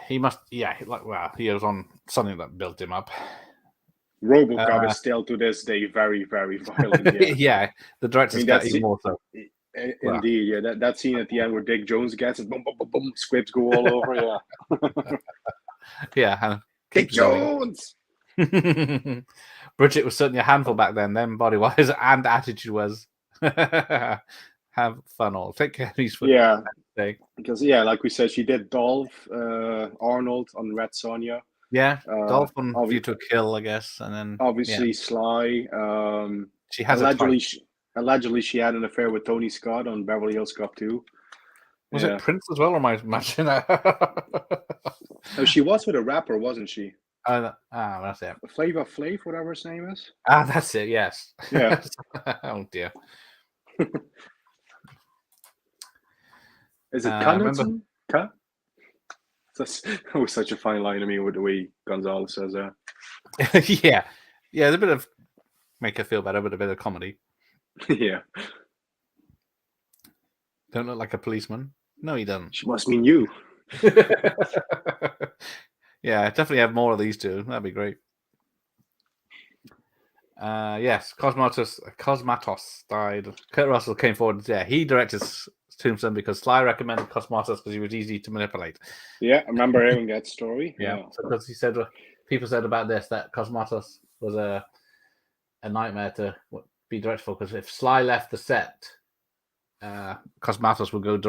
he must. He was on something that built him up. RoboCop is still to this day very, very violent. Yeah, the director's got even more so. Indeed, yeah. That scene at the end where Dick Jones gets it, boom, boom, boom, boom, scripts go all over. Yeah. Dick Jones. Bridget was certainly a handful back then body-wise and attitude-wise. Have fun all. Take care of these for because like we said, she did Dolph Arnold on Red Sonja. Yeah, Dolph on View to a Kill, I guess, and then obviously Sly. She has allegedly allegedly she had an affair with Tony Scott on Beverly Hills Cop 2. Was it Prince as well, or am I imagining that? Oh, she was with a rapper, wasn't she? That's it. Flavor Flav, whatever his name is. That's it. Yes. Yeah. Oh dear. Is it Connaughton? That's always such a fine line. I mean, with the way Gonzalez says that. Yeah. There's a bit of make her feel better, but a bit of comedy. Yeah. Don't look like a policeman. No, he doesn't. She must mean you. Yeah, definitely have more of these two. That'd be great. Yes, Cosmatos died. Kurt Russell came forward. Yeah, he directed Tombstone because Sly recommended Cosmatos because he was easy to manipulate. Yeah, I remember hearing that story. Yeah, because he said people said about this that Cosmatos was a nightmare to be directed for because if Sly left the set, Cosmatos would go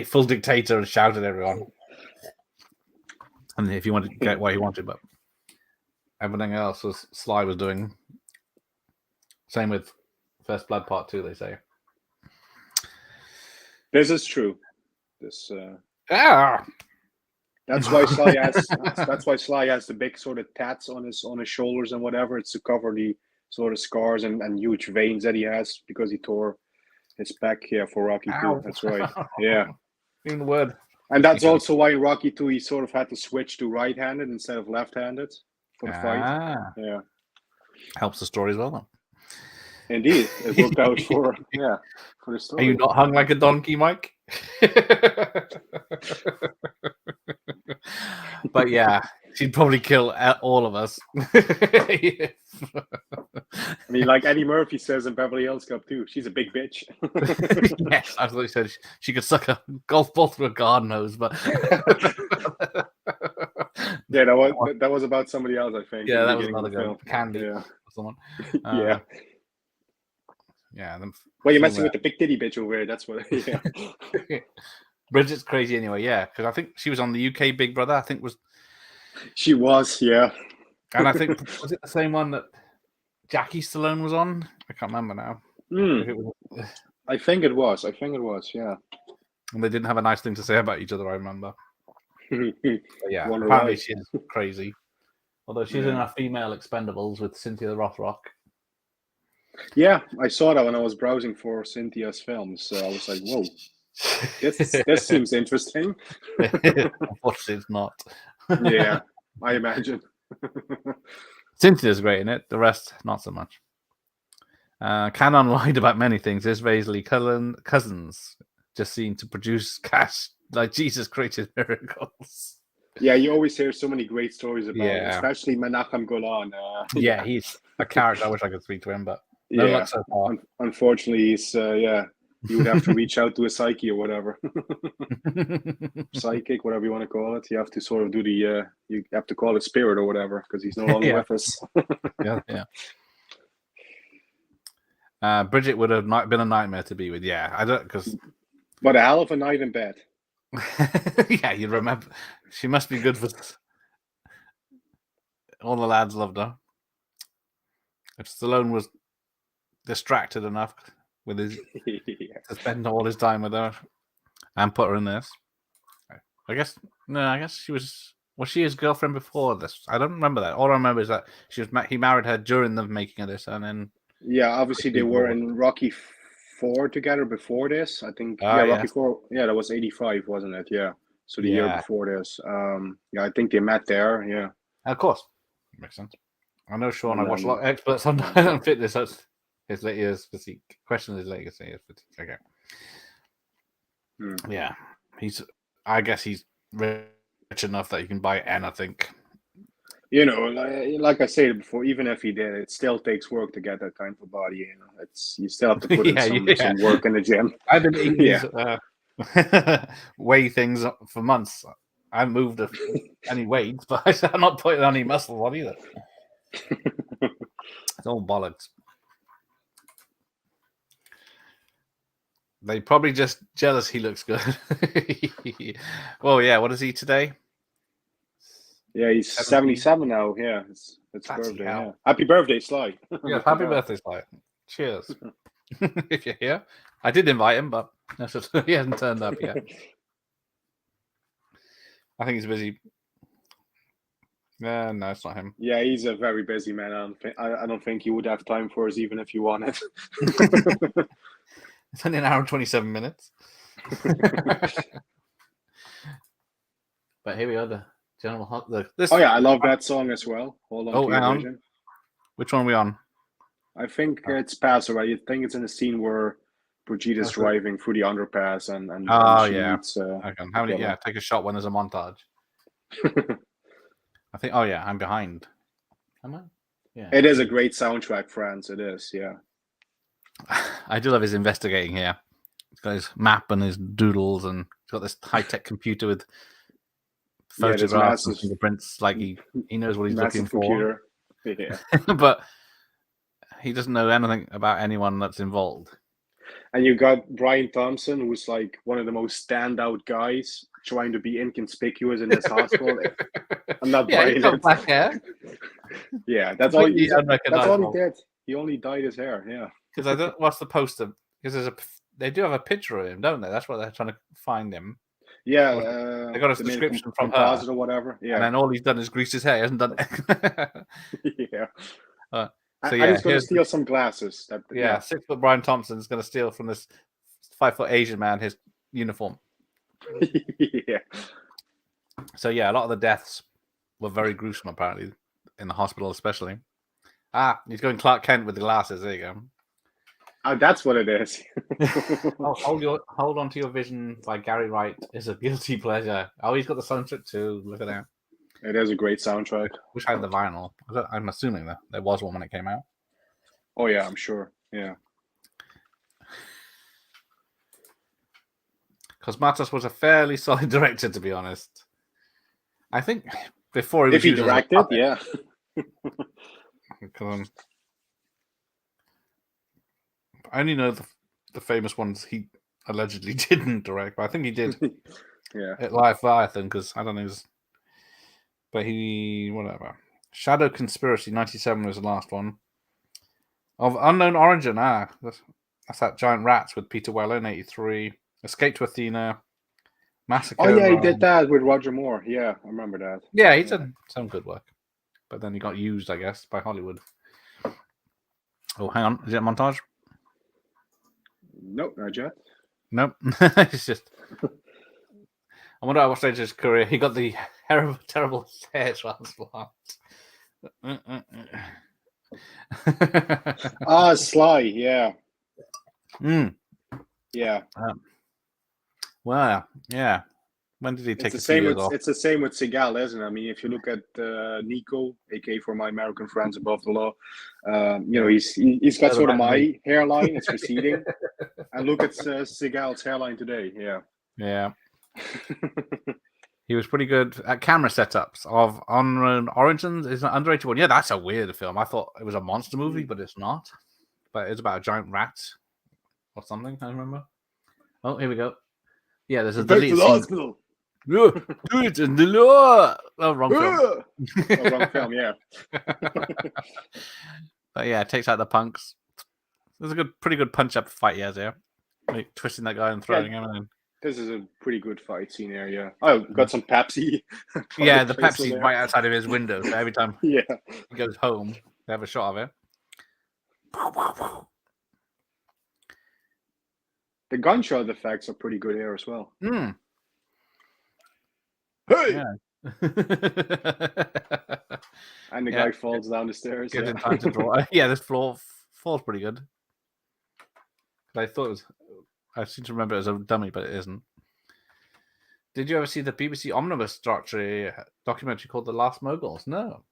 full dictator and shout at everyone. And if he wanted to get what he wanted, but everything else was Sly was doing. Same with First Blood Part 2, they say. This is true. This. That's why Sly has. That's why Sly has the big sort of tats on his shoulders and whatever. It's to cover the sort of scars and huge veins that he has because he tore his back here for Rocky 2. That's right. Yeah. Even the word. And that's also why in Rocky 2 he sort of had to switch to right-handed instead of left-handed for the fight. Yeah. Helps the story as well, then. Indeed. It worked out for the story. Are you not hung like a donkey, Mike? But yeah, she'd probably kill all of us. I mean, like Eddie Murphy says in Beverly Hills Cop 2, she's a big bitch. Yes, I thought he said she could suck a golf ball through a garden hose, but yeah, that was about somebody else, I think. Yeah, that was another guy, Candy, or someone. Yeah. Yeah. Well, you're messing with the big titty bitch over here. That's what. Yeah. Bridget's crazy anyway. Yeah, because I think she was on the UK Big Brother. I think she was. Yeah. And I think was it the same one that Jackie Stallone was on? I can't remember now. I think it was. Yeah. And they didn't have a nice thing to say about each other. I remember. Yeah. Wonder apparently why. she's crazy. Although she's in our female Expendables with Cynthia the Rothrock. Yeah, I saw that when I was browsing for Cynthia's films. So I was like, whoa, this seems interesting. Unfortunately, it's not. Yeah, I imagine. Cynthia's great in it. The rest, not so much. Canon lied about many things. His Raisley cousins just seem to produce cash like Jesus created miracles. Yeah, you always hear so many great stories about it, especially Menachem Golan. Yeah, he's a character. I wish I could speak to him, but no luck so far. Unfortunately, he's you would have to reach out to a psyche or whatever. Psychic, whatever you want to call it. You have to sort of do you have to call it spirit or whatever because he's no longer with us. Yeah. Bridget would have been a nightmare to be with. Yeah, I don't because. But a hell of a night in bed. Yeah, you remember. She must be good for. All the lads loved her. If Stallone was distracted enough with his to spend all his time with her and put her in this, I guess she was she his girlfriend before this? I don't remember that. All I remember is that he married her during the making of this, and then obviously they were in Rocky 4 together before this. I think Rocky 4. Yeah, that was 85, wasn't it? Yeah, so the year before this. I think they met there. Yeah, of course, makes sense. I know Sean. I watch a lot of experts on fitness. That's his late years physique. Question his latest years physique. Okay. Yeah, I guess he's rich enough that he can buy anything. You know, like I said before, even if he did, it still takes work to get that kind of body. You know, you still have to put in some work in the gym. I've been eating these weigh things for months. I haven't moved any weights, but I'm not putting any muscles on either. It's all bollocks. They probably just jealous he looks good. Well, yeah. What is he today? Yeah, he's 77 now. Yeah, it's birthday. Yeah. Happy birthday, Sly. Yeah, happy birthday, Sly. Cheers. if you're here. I did invite him, but he hasn't turned up yet. I think he's busy. No, it's not him. Yeah, he's a very busy man. I don't think he would have time for us, even if you wanted. It's only an hour and 27 minutes. But here we are, the General Hot. Oh yeah, I love that song as well. Hold on Oh, to hang your on. vision. Which one are we on? I think it's past already. I think it's in the scene where Brigitte's driving through the underpass and she meets. Okay. How many? Yeah, take a shot when there's a montage. I think. Oh yeah, I'm behind. Am I? Yeah. It is a great soundtrack, France. It is. Yeah. I do love his investigating here. He's got his map and his doodles, and he's got this high-tech computer with photographs and fingerprints. Like he knows what he's looking for. Yeah. But he doesn't know anything about anyone that's involved. And you got Brian Thompson, who's like one of the most standout guys, trying to be inconspicuous in this hospital. I'm not buying it. Black hair. Yeah, that's all. That's all he did. He only dyed his hair. Yeah. Because I don't. What's the poster? Because they do have a picture of him, don't they? That's what they're trying to find him. Yeah, they got a description from her or whatever. Yeah, and then all he's done is grease his hair. He hasn't done it. Yeah. So he's going to steal some glasses. 6-foot Brian Thompson is going to steal from this 5-foot Asian man his uniform. Yeah. So a lot of the deaths were very gruesome, apparently, in the hospital, especially. He's going Clark Kent with the glasses. There you go. That's what it is. Hold on to your vision by Gary Wright is a guilty pleasure. Oh, he's got the soundtrack too. Look at that. It is a great soundtrack. Wish I had the vinyl. I'm assuming that there was one when it came out. Oh yeah, I'm sure. Yeah. Cosmatos was a fairly solid director, to be honest. I think before he directed, yeah. I only know the famous ones he allegedly didn't direct, but I think he did. Yeah. At Leviathan, because I don't know. But whatever. Shadow Conspiracy 97 was the last one. Of Unknown Origin, that's that Giant Rats with Peter Weller in 83. Escape to Athena. Massacre. Oh yeah, he did that with Roger Moore. Yeah, I remember that. Yeah, he did some good work. But then he got used, I guess, by Hollywood. Oh, hang on. Is it a montage? Nope, not yet. Nope. It's just... I wonder at what stage of his career he got the terrible hair transplant. Sly, yeah. Yeah. Well, yeah. When did he take It's the same with Seagal, isn't it? I mean, if you look at Nico, aka For My American Friends Above the Law, he's got sort of my hairline. It's receding. And look at Seagal's hairline today. Yeah. Yeah. He was pretty good at camera setups of Unknown Origins. Is an underrated one. Yeah, that's a weird film. I thought it was a monster movie, but it's not. But it's about a giant rat or something. I remember. Oh, here we go. Yeah, there's a deleted scene. Hospital. Do it in the law. Oh, wrong film. Wrong film. Yeah. But yeah, it takes out the punks. There's a pretty good punch-up fight he has here, like twisting that guy and throwing him in. This is a pretty good fight scene here, yeah. Oh, got some Pepsi. Yeah, the Pepsi's right outside of his window, so every time he goes home, they have a shot of it. The gunshot effects are pretty good here as well. Hey! Yeah. And the guy falls down the stairs. Gives him time to draw. Yeah, this floor's pretty good. I thought it was... I seem to remember it as a dummy, but it isn't. Did you ever see the BBC Omnibus documentary called The Last Moguls? No.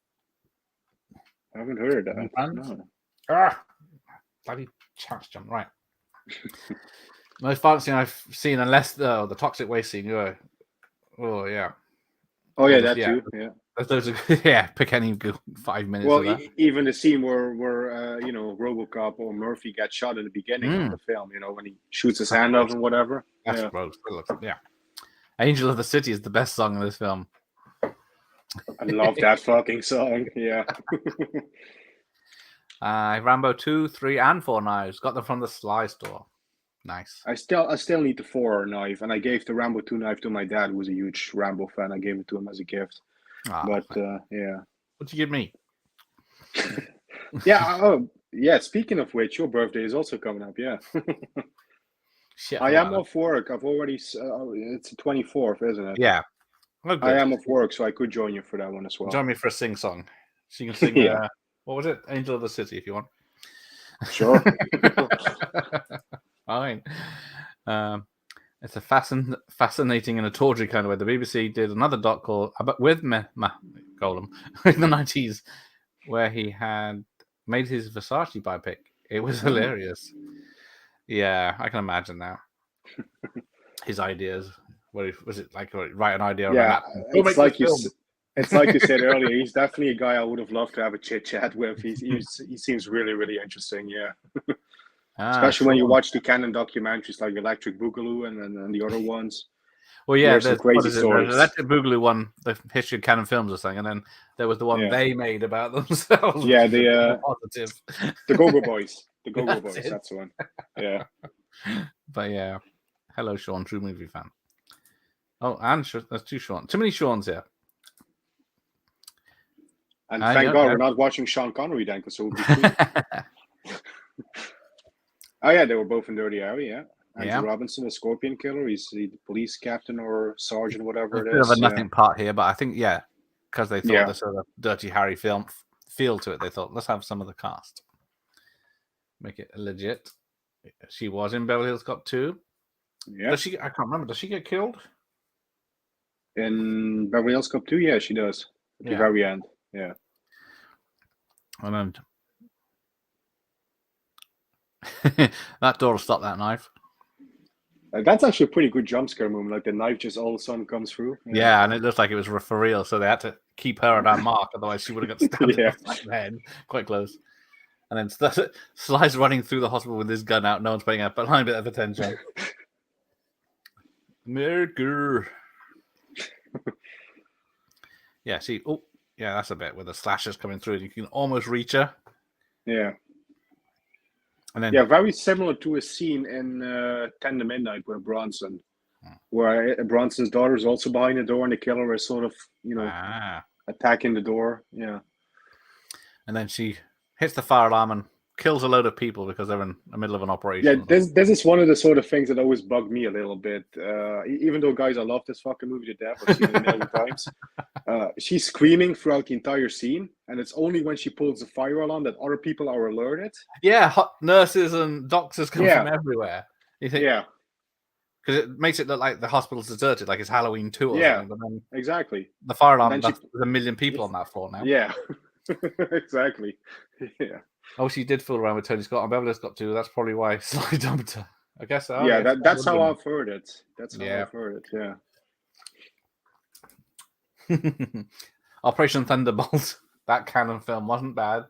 I haven't heard of that. No. Bloody chance jump. Right. Most violent scene I've seen, unless the toxic waste scene. Oh, yeah. Oh, yeah, that too. Yeah. Those are, pick any 5 minutes. Well, even the scene where RoboCop or Murphy gets shot in the beginning of the film, when he shoots his hand off and whatever. That's gross. Yeah. Angel of the City is the best song in this film. I love that fucking song. Yeah. Rambo 2, 3, and 4 knives. Got them from the Sly store. Nice. I still need the 4 knife, and I gave the Rambo 2 knife to my dad, who was a huge Rambo fan. I gave it to him as a gift. But yeah. What'd you give me? Yeah. Oh, yeah. Speaking of which, your birthday is also coming up. Yeah. Shit, I am off work. I've already. It's the 24th, isn't it? Yeah. Oh, I am off work, so I could join you for that one as well. Join me for a sing song. So you can sing. Yeah. What was it? Angel of the City, if you want. Sure. Fine. It's a fascinating and a tawdry kind of way. The BBC did another doc called with Golem in the 90s, where he had made his Versace biopic. It was hilarious. Yeah, I can imagine now. His ideas. Was it like write an idea? Yeah, it's like you said earlier. He's definitely a guy I would have loved to have a chit chat with. He seems really, really interesting. Yeah. Especially when you watch the Canon documentaries like Electric Boogaloo and the other ones. Well, yeah, there's some crazy stories. The Electric Boogaloo one, the history of Canon films or something, and then there was the one they made about themselves. Yeah, the positive. The Go-Go Boys. The Go-Go Boys, that's the one. Yeah. But yeah. Hello, Sean, true movie fan. Oh, and there's 2 Sean. Too many Seans here. And thank God we're not watching Sean Connery then, because it would be cool. Oh, yeah, they were both in Dirty Harry, yeah. Andrew Robinson, a Scorpion Killer. He's the police captain or sergeant, whatever it is. There's a bit of a nothing part here, but I think, because they thought the sort of Dirty Harry film feel to it, they thought, let's have some of the cast. Make it legit. She was in Beverly Hills Cop 2. Yeah. I can't remember. Does she get killed? In Beverly Hills Cop 2, yeah, she does. At the very end, yeah. And then that door will stop that knife. That's actually a pretty good jump scare moment. Like the knife just all of a sudden comes through. Yeah, and it looks like it was for real, so they had to keep her at that mark, otherwise she would have got stabbed in the head. Quite close. And then Sly's running through the hospital with his gun out. No one's paying a line bit of attention. America. Yeah, see. Oh, yeah, that's a bit where the slasher's coming through. You can almost reach her. Yeah. And then, very similar to a scene in 10 to Midnight where Bronson's daughter is also behind the door and the killer is sort of, attacking the door. Yeah. And then she hits the fire alarm and kills a load of people because they're in the middle of an operation. Yeah, this is one of the sort of things that always bugged me a little bit. Even though, guys, I love this fucking movie to death. I've seen it a million times. She's screaming throughout the entire scene, and it's only when she pulls the fire alarm that other people are alerted. Yeah, nurses and doctors come from everywhere. You think, because it makes it look like the hospital's deserted, like it's Halloween 2 or something. But then exactly. The fire alarm, there's 1 million people on that floor now. Yeah, exactly. Yeah. Oh, she did fool around with Tony Scott on Beverly Hills Cop 2. That's probably why Sly dumped her. I guess. That's how I've heard it. That's how I've heard it. Yeah. Operation Thunderbolt. That Canon film wasn't bad.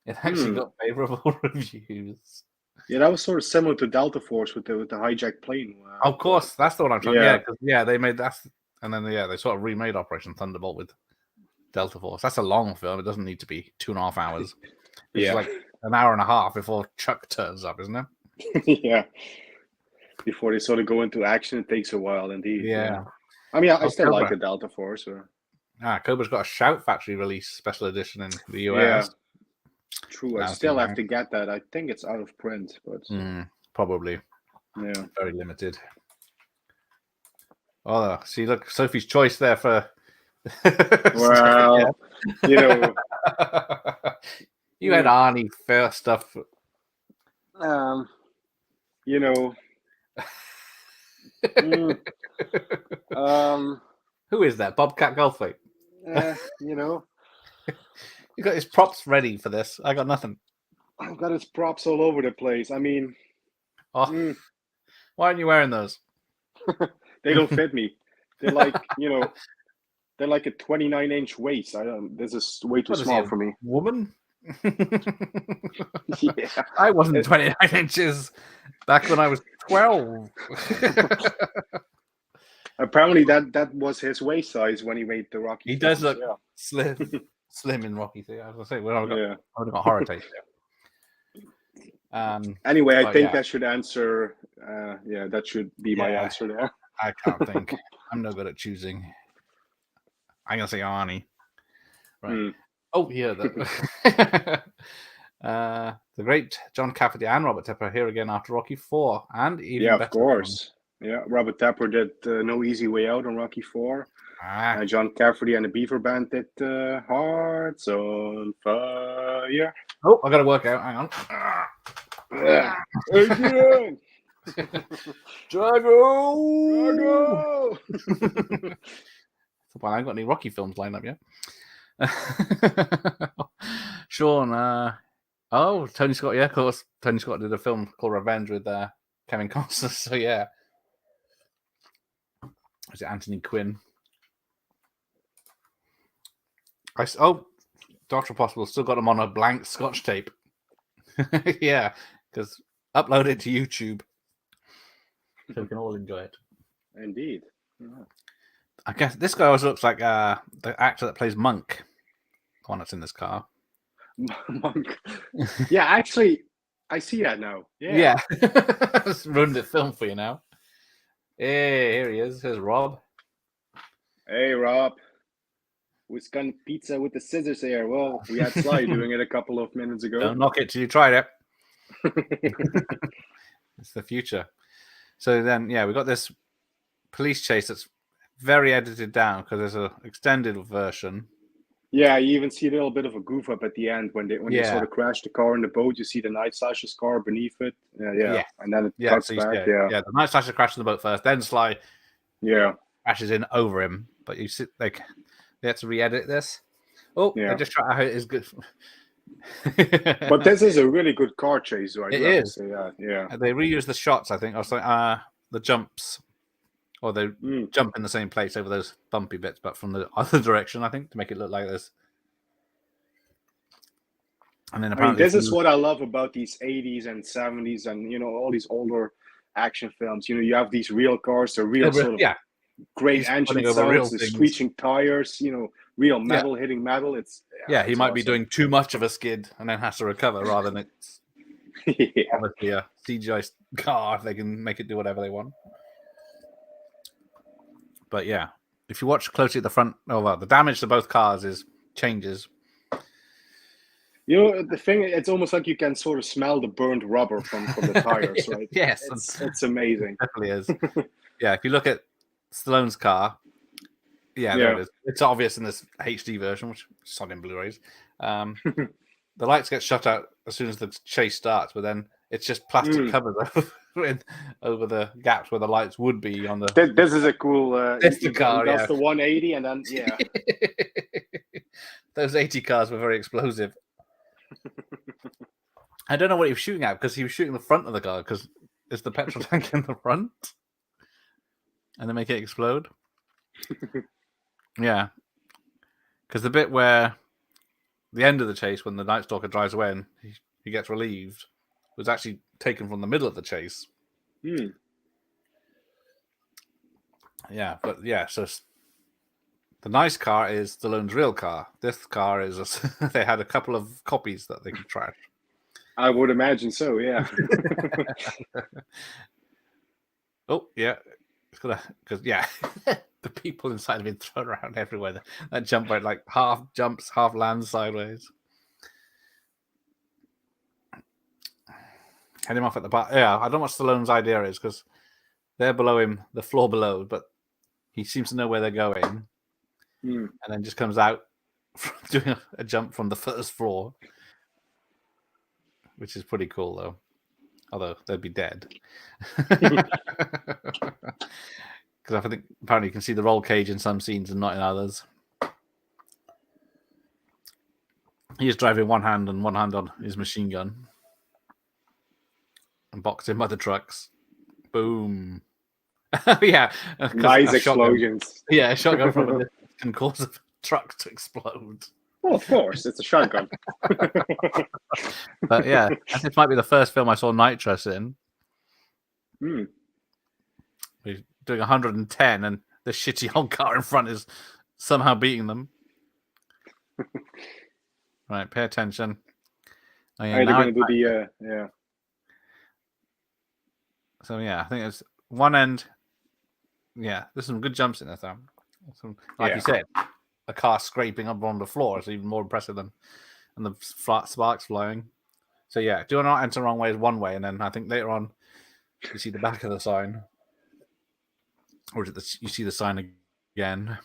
It actually got favorable reviews. Yeah, that was sort of similar to Delta Force with the hijacked plane. Of course, that's the one I'm trying. They made that, and then they sort of remade Operation Thunderbolt with Delta Force. That's a long film. It doesn't need to be 2.5 hours. It's like an hour and a half before Chuck turns up, isn't it? Yeah. Before they sort of go into action, it takes a while, indeed. Yeah. I mean, I still like the Delta Force. Cobra's got a Shout Factory release special edition in the US. Yeah. True. I still have to get that. I think it's out of print, but probably. Yeah. Very limited. Oh, see, look, Sophie's choice there for. Well, you had Arnie fair stuff. Who is that? Bobcat Goldthwait. You got his props ready for this. I got nothing. I've got his props all over the place. I mean, why aren't you wearing those? They don't fit me. They're like, they're like a 29-inch waist. This is way too small for me. Woman? Yeah. I wasn't 29 inches back when I was 12. Apparently that was his waist size when he made the Rocky. He does look slim in Rocky 3. I was going to say, I've got horror taste there. Anyway, I but think yeah, that should answer. That should be my yeah, answer there. I can't think. I'm no good at choosing. I'm gonna say Arnie. Right. Hmm. Oh, yeah. The great John Cafferty and Robert Tepper here again after Rocky 4, and even Yeah, of better film. course. Yeah, Robert Tapper did No Easy Way Out on Rocky 4. Ah, John Cafferty and the Beaver Band did Hearts on Fire. oh, I got to work out. Hang on. Yeah. Adrian! Drago! Drago! Well, I haven't got any Rocky films lined up yet. Sean, Tony Scott, yeah, of course. Tony Scott did a film called Revenge with Kevin Costner, so yeah. Is it Anthony Quinn? Doctor Possible still got him on a blank Scotch tape. Yeah, because upload it to YouTube so we can all enjoy it. Indeed. Yeah. I guess this guy also looks like the actor that plays Monk, the one that's in this car. Monk. Yeah, actually, I see that now. Yeah. Just ruined the film for you now. Hey, here he is. Here's Rob. Hey, Rob. Who's got pizza with the scissors here? Well, we had Sly doing it a couple of minutes ago. Don't knock it till you tried it. It's the future. So then, yeah, we got this police chase that's very edited down because there's an extended version. Yeah, you even see a little bit of a goof up at the end when they sort of crash the car in the boat. You see the Night Slasher's car beneath it. Yeah, and then it cuts back. Yeah, the Night Slasher crashes the boat first, then Sly crashes in over him. But you see, they had to re-edit this. Oh, they just try how it is good. But this is a really good car chase, right? It is. Yeah. They reuse the shots, I think. I was like, the jumps, or they jump in the same place over those bumpy bits, but from the other direction, I think, to make it look like this. And then apparently, this is what I love about these 80s and 70s and all these older action films. You have these real cars, the real sort of great engine sounds, the screeching tires, real metal hitting metal. He might be doing too much of a skid and then has to recover rather than it's obviously a CGI car. They can make it do whatever they want. But yeah, if you watch closely at the front, the damage to both cars changes. The thing, it's almost like you can sort of smell the burnt rubber from the tires, right? Yes. It's amazing. It definitely is. Yeah, if you look at Stallone's car, there it is. It's obvious in this HD version, which is on in Blu-rays. The lights get shut out as soon as the chase starts, but then it's just plastic covers over the gaps where the lights would be on the... This is a cool... That's the car, That's the 180, and then, Those 80 cars were very explosive. I don't know what he was shooting at, because he was shooting the front of the car, because it's the petrol tank in the front. And they make it explode. Yeah. Because the bit where the end of the chase, when the Night Stalker drives away and he gets relieved, was actually taken from the middle of the chase. Yeah, but so the nice car is Stallone's real car. This car is they had a couple of copies that they could trash. I would imagine so, yeah. Oh, yeah. It's gonna, because the people inside have been thrown around everywhere. That jump right, like half jumps, half lands sideways. Head him off at the back. Yeah, I don't know what Stallone's idea is, because they're below him, the floor below, but he seems to know where they're going, and then just comes out doing a jump from the first floor, which is pretty cool, though. Although they'd be dead. Because I think apparently you can see the roll cage in some scenes and not in others. He is driving one hand on his machine gun and boxed in by the trucks. Boom. Yeah. Nice explosions. A shotgun from a distance can cause a truck to explode. Well, of course, it's a shotgun. But yeah, this might be the first film I saw nitrous in. He's doing 110, and the shitty old car in front is somehow beating them. Right, pay attention. Now they're going to do the So yeah, I think it's one end. Yeah, there's some good jumps in this. Like you said, a car scraping up on the floor is even more impressive than and the flat sparks flying. So yeah, do not enter the wrong way is one way, and then I think later on you see the back of the sign, or is it you see the sign again.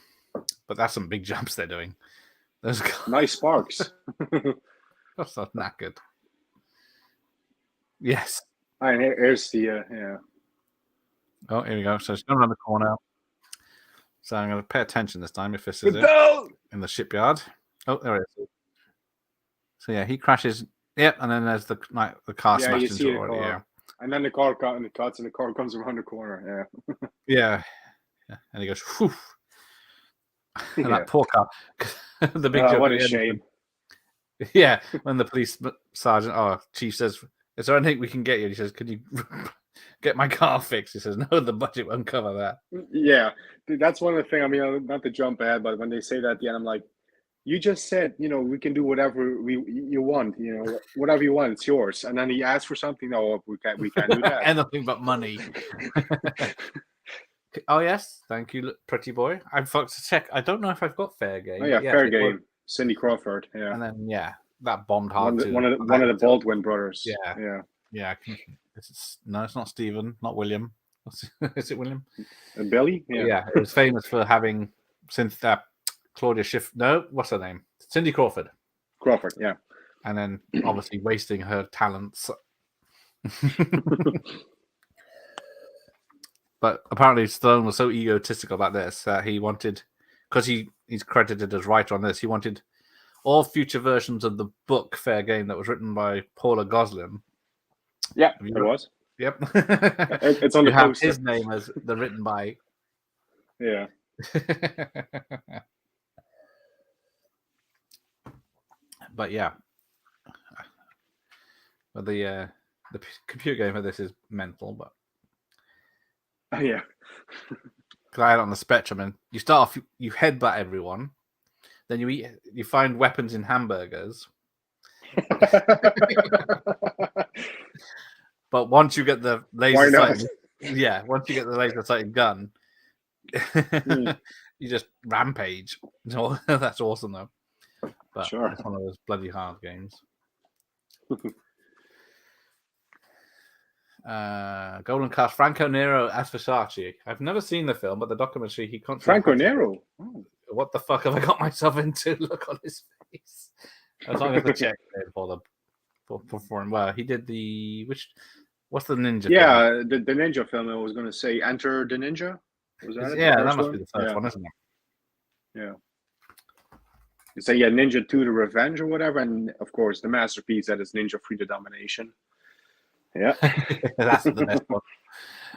But that's some big jumps they're doing. Those nice sparks. That's not knackered. Yes. And here's the yeah. Oh, here we go. So it's going around the corner. So I'm going to pay attention this time if this is it. In the shipyard. Oh, there it is. So yeah, he crashes. Yep, and then there's the car smashed into it already. Yeah. And then the car cuts and the car comes around the corner. Yeah. And he goes, whew. And that poor car. The big joke. What a shame. Yeah, when the police sergeant, chief says, "Is there anything we can get you?" He says, "Could you get my car fixed?" He says, "No, the budget won't cover that." Yeah, that's one of the things. I mean, not to jump ahead, but when they say that at the end, I'm like, you just said, we can do whatever you want, whatever you want, it's yours. And then he asks for something. No, we can't do that. Anything but money. Oh yes, thank you, pretty boy. I've got to check. I don't know if I've got fair game. Oh yeah, fair game. Cindy Crawford. Yeah. And then that bombed hard too. One of the Baldwin brothers. Yeah. It's not Stephen, not William. Is it William? Billy. Yeah. It was famous for having Claudia Schiff. No, what's her name? Cindy Crawford. Crawford. Yeah. And then obviously wasting her talents. But apparently Stallone was so egotistical about this that he wanted, because he's credited as writer on this, he wanted all future versions of the book Fair Game that was written by Paula Goslin. Yeah, it was. Yep. It's on the poster. His name as the written by. Yeah. But yeah. But the computer game for this is mental, but. Yeah. Because I had it on the Spectrum, and you start off, you headbutt everyone, then you find weapons in hamburgers. But once you get the laser sighted gun, you just rampage. So that's awesome though. But sure. It's one of those bloody hard games. Golden Cast, Franco Nero as Versace. I've never seen the film, but the documentary he constantly. Franco Nero. Oh. What the fuck have I got myself into? Look on his face. As long as the check for him. Well, he did what's the ninja? Yeah, film? The ninja film. I was going to say, Enter the Ninja. Was that that must be the first one, isn't it? Yeah. You say Ninja 2: The Revenge or whatever, and of course the masterpiece that is Ninja 3: The Domination. Yeah, that's the best one.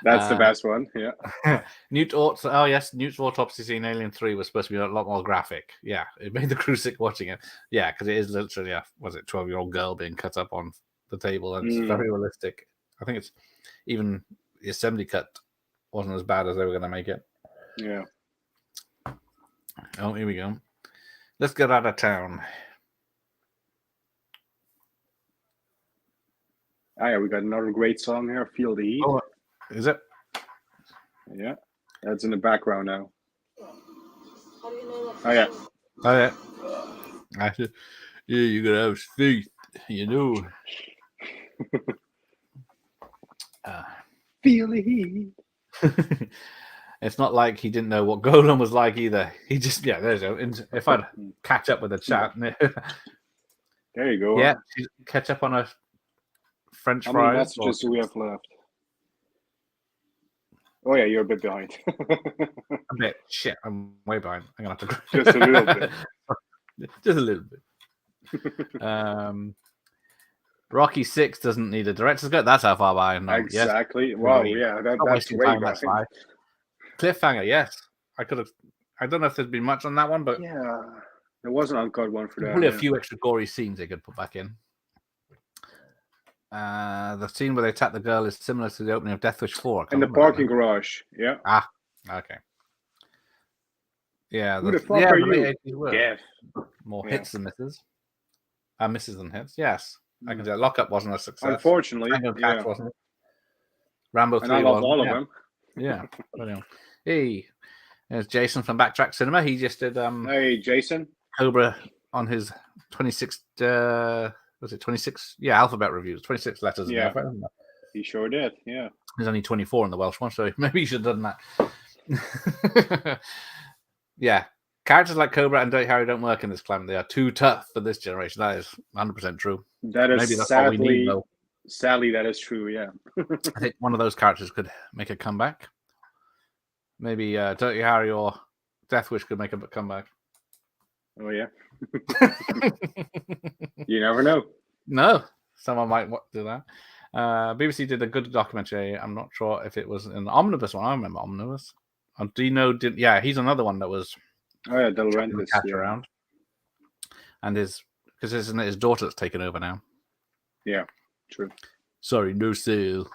That's the best one. Yeah. Newt's autopsy scene Alien 3 was supposed to be a lot more graphic. Yeah, it made the crew sick watching it. Yeah, because it is literally a 12-year-old girl being cut up on the table, and it's very realistic. I think it's even the assembly cut wasn't as bad as they were going to make it. Yeah. Oh, here we go. Let's get out of town. Oh, yeah, we got another great song here, Feel the Heat. Oh, is it? Yeah, that's in the background now. Oh, yeah. Yeah, you gotta have faith, Feel the heat. It's not like he didn't know what Golem was like either. He just, there's if I'd catch up with the chat. There you go. Yeah, catch up on a French fries. How many messages do we have left? Oh yeah, you're a bit behind. A bit. Shit, I'm way behind. I'm gonna have to just a little bit. Just a little bit. Rocky 6 doesn't need a director's cut. That's how far behind. Exactly. Yes. Wow. Yeah, that's way behind. Cliffhanger. Yes, I could have. I don't know if there's been much on that one, but yeah, there was an uncut one for that. Probably a few extra gory scenes they could put back in. The scene where they attack the girl is similar to the opening of Death Wish 4. In the parking garage, yeah. Ah, okay. Yeah. Who the fuck are you? Yeah. More hits than misses. Misses than hits, yes. I can say Lockup wasn't a success. Unfortunately, Wasn't it? Rambo And 3 I love was. all of Yeah. them. Yeah. Brilliant. Hey, there's Jason from Backtrack Cinema. He just did Hey, Jason. Cobra on his 26th, was it 26? Yeah, alphabet reviews, 26 letters in the Yeah, alphabet. he sure did. Yeah. There's only 24 in the Welsh one, so maybe you should have done that. Yeah. Characters like Cobra and Dirty Harry don't work in this climate. They are too tough for this generation. That is 100% true. That is Maybe that's all we need, though. sadly, that is true. Yeah. I think one of those characters could make a comeback. Maybe Dirty Harry or Death Wish could make a comeback. Oh yeah. You never know. No, someone might do that. BBC did a good documentary. I'm not sure if it was an omnibus one. I remember omnibus. Dino did. Yeah, he's another one that was. Oh yeah, De Laurentiis. Catch Yeah. around. And because isn't it his daughter that's taken over now? Yeah, true. Sorry, no sale.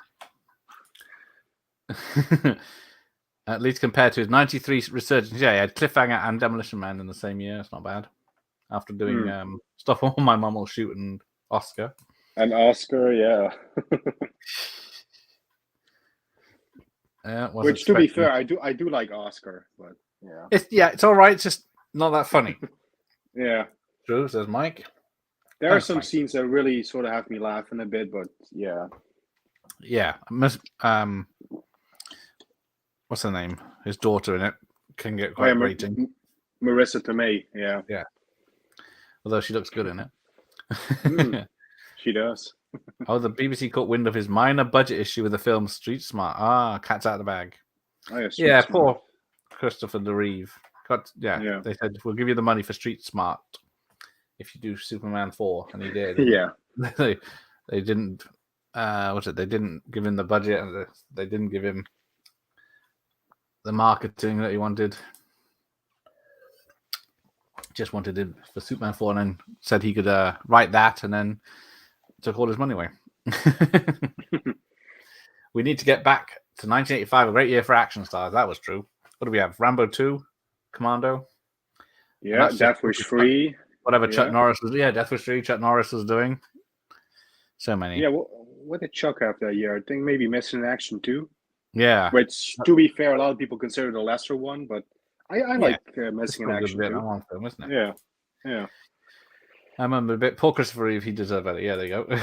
At least compared to his 93 resurgence. Yeah, he had Cliffhanger and Demolition Man in the same year. It's not bad. After doing Stuff All My Mum Will Shoot and Oscar. And Oscar, yeah. Which, to be fair, I do like Oscar, but yeah. It's all right. It's just not that funny. Yeah. True, says Mike. There are some scenes that really sort of have me laughing a bit, but yeah. Yeah. What's her name? His daughter in it can get quite grating. Marissa Tomei, yeah. Yeah. Although she looks good in it. She does. Oh, the BBC caught wind of his minor budget issue with the film Street Smart. Ah, cat's out of the bag. Oh, yeah, yeah, poor Christopher Reeve. Yeah, they said, we'll give you the money for Street Smart if you do Superman 4. And he did. Yeah. They didn't, they didn't give him the budget. And they didn't give him the marketing that he wanted. Just wanted him for Superman 4 and then said he could write that and then took all his money away. We need to get back to 1985, a great year for action stars. That was true. What do we have? Rambo 2, Commando. Yeah, Death Wish 3. Whatever Chuck Norris was. Yeah, Death Wish 3, Chuck Norris was doing. So many. Yeah, what did Chuck have that year? I think maybe Missing in Action 2. Yeah. Which, to be fair, a lot of people consider the lesser one, but I like Missing in Action 2. Film, isn't it? Yeah. Yeah. I remember a bit. Paul Christopher Reeve, he deserved it. Yeah, there you go.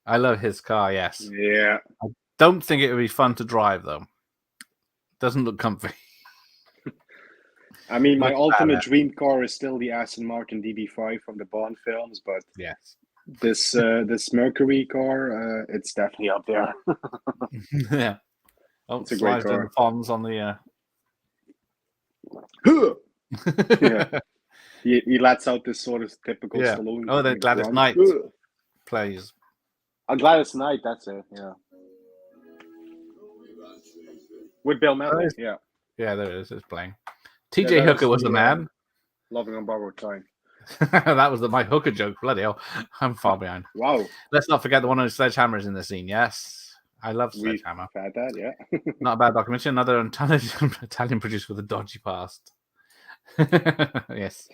I love his car, yes. Yeah. I don't think it would be fun to drive, though. Doesn't look comfy. I mean, my ultimate dream car is still the Aston Martin DB5 from the Bond films, but yes, this Mercury car, it's definitely up there. Yeah. Oh, it's a great car. The Fonz on the... Yeah. He lets out this sort of typical Stallone. Oh, then Gladys Knight plays. Oh, Gladys Knight, that's it, yeah. With Bill Medley, yeah. Yeah, there it is. It's playing. TJ Hooker was the man. Loving on Borrowed Time. That was my Hooker joke. Bloody hell. I'm far behind. Wow. Let's not forget the one on Sledgehammer is in the scene. Yes. I love Sledgehammer. We've had that, yeah. Not a bad documentary. Another Italian producer with a dodgy past. Yes.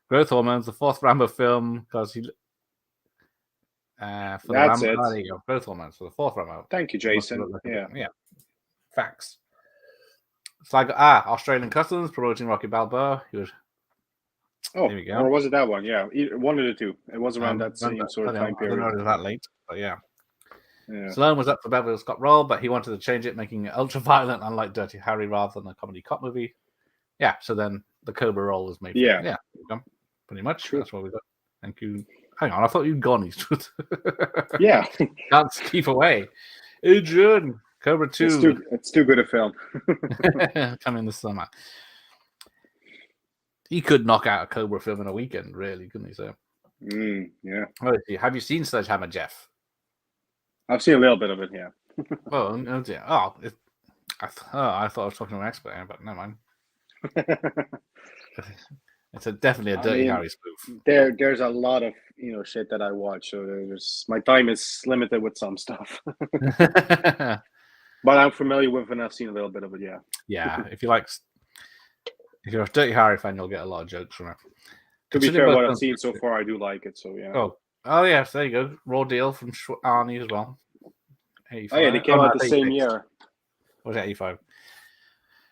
Growth Hormones, the fourth Rambo film, because he... That's it. There you go. Growth Hormones for the fourth Rambo. Thank you, Jason. Yeah. Facts. It's like Australian Customs promoting Rocky Balboa. He was. Oh, there we go. Or was it that one? Yeah, one of the two. It was around that same sort of time period. I don't know it was that late, but yeah. Stallone was up for Beverly Scott role, but he wanted to change it, making it ultra violent, unlike Dirty Harry, rather than a comedy cop movie. Yeah, so then the Cobra role was made. Yeah, pretty much. True. That's what we got. Thank you. Hang on, I thought you'd gone, Eastwood. Yeah, can't keep away. Adrian. Cobra 2. It's too good a film. Coming this summer. He could knock out a Cobra film in a weekend, really, couldn't he? So, yeah. Have you seen Sledgehammer, Jeff? I've seen a little bit of it, yeah. Oh, dear. I thought I was talking to an expert here, but never mind. It's definitely a Dirty Harry spoof. There's a lot of shit that I watch, so my time is limited with some stuff. But I'm familiar with and I've seen a little bit of it, yeah. Yeah, if you're a Dirty Harry fan, you'll get a lot of jokes from it. To be fair, what I've seen so far, I do like it, so yeah. Oh yes, there you go. Raw deal from Arnie as well. Oh yeah, they came out the same year. Or was it 85?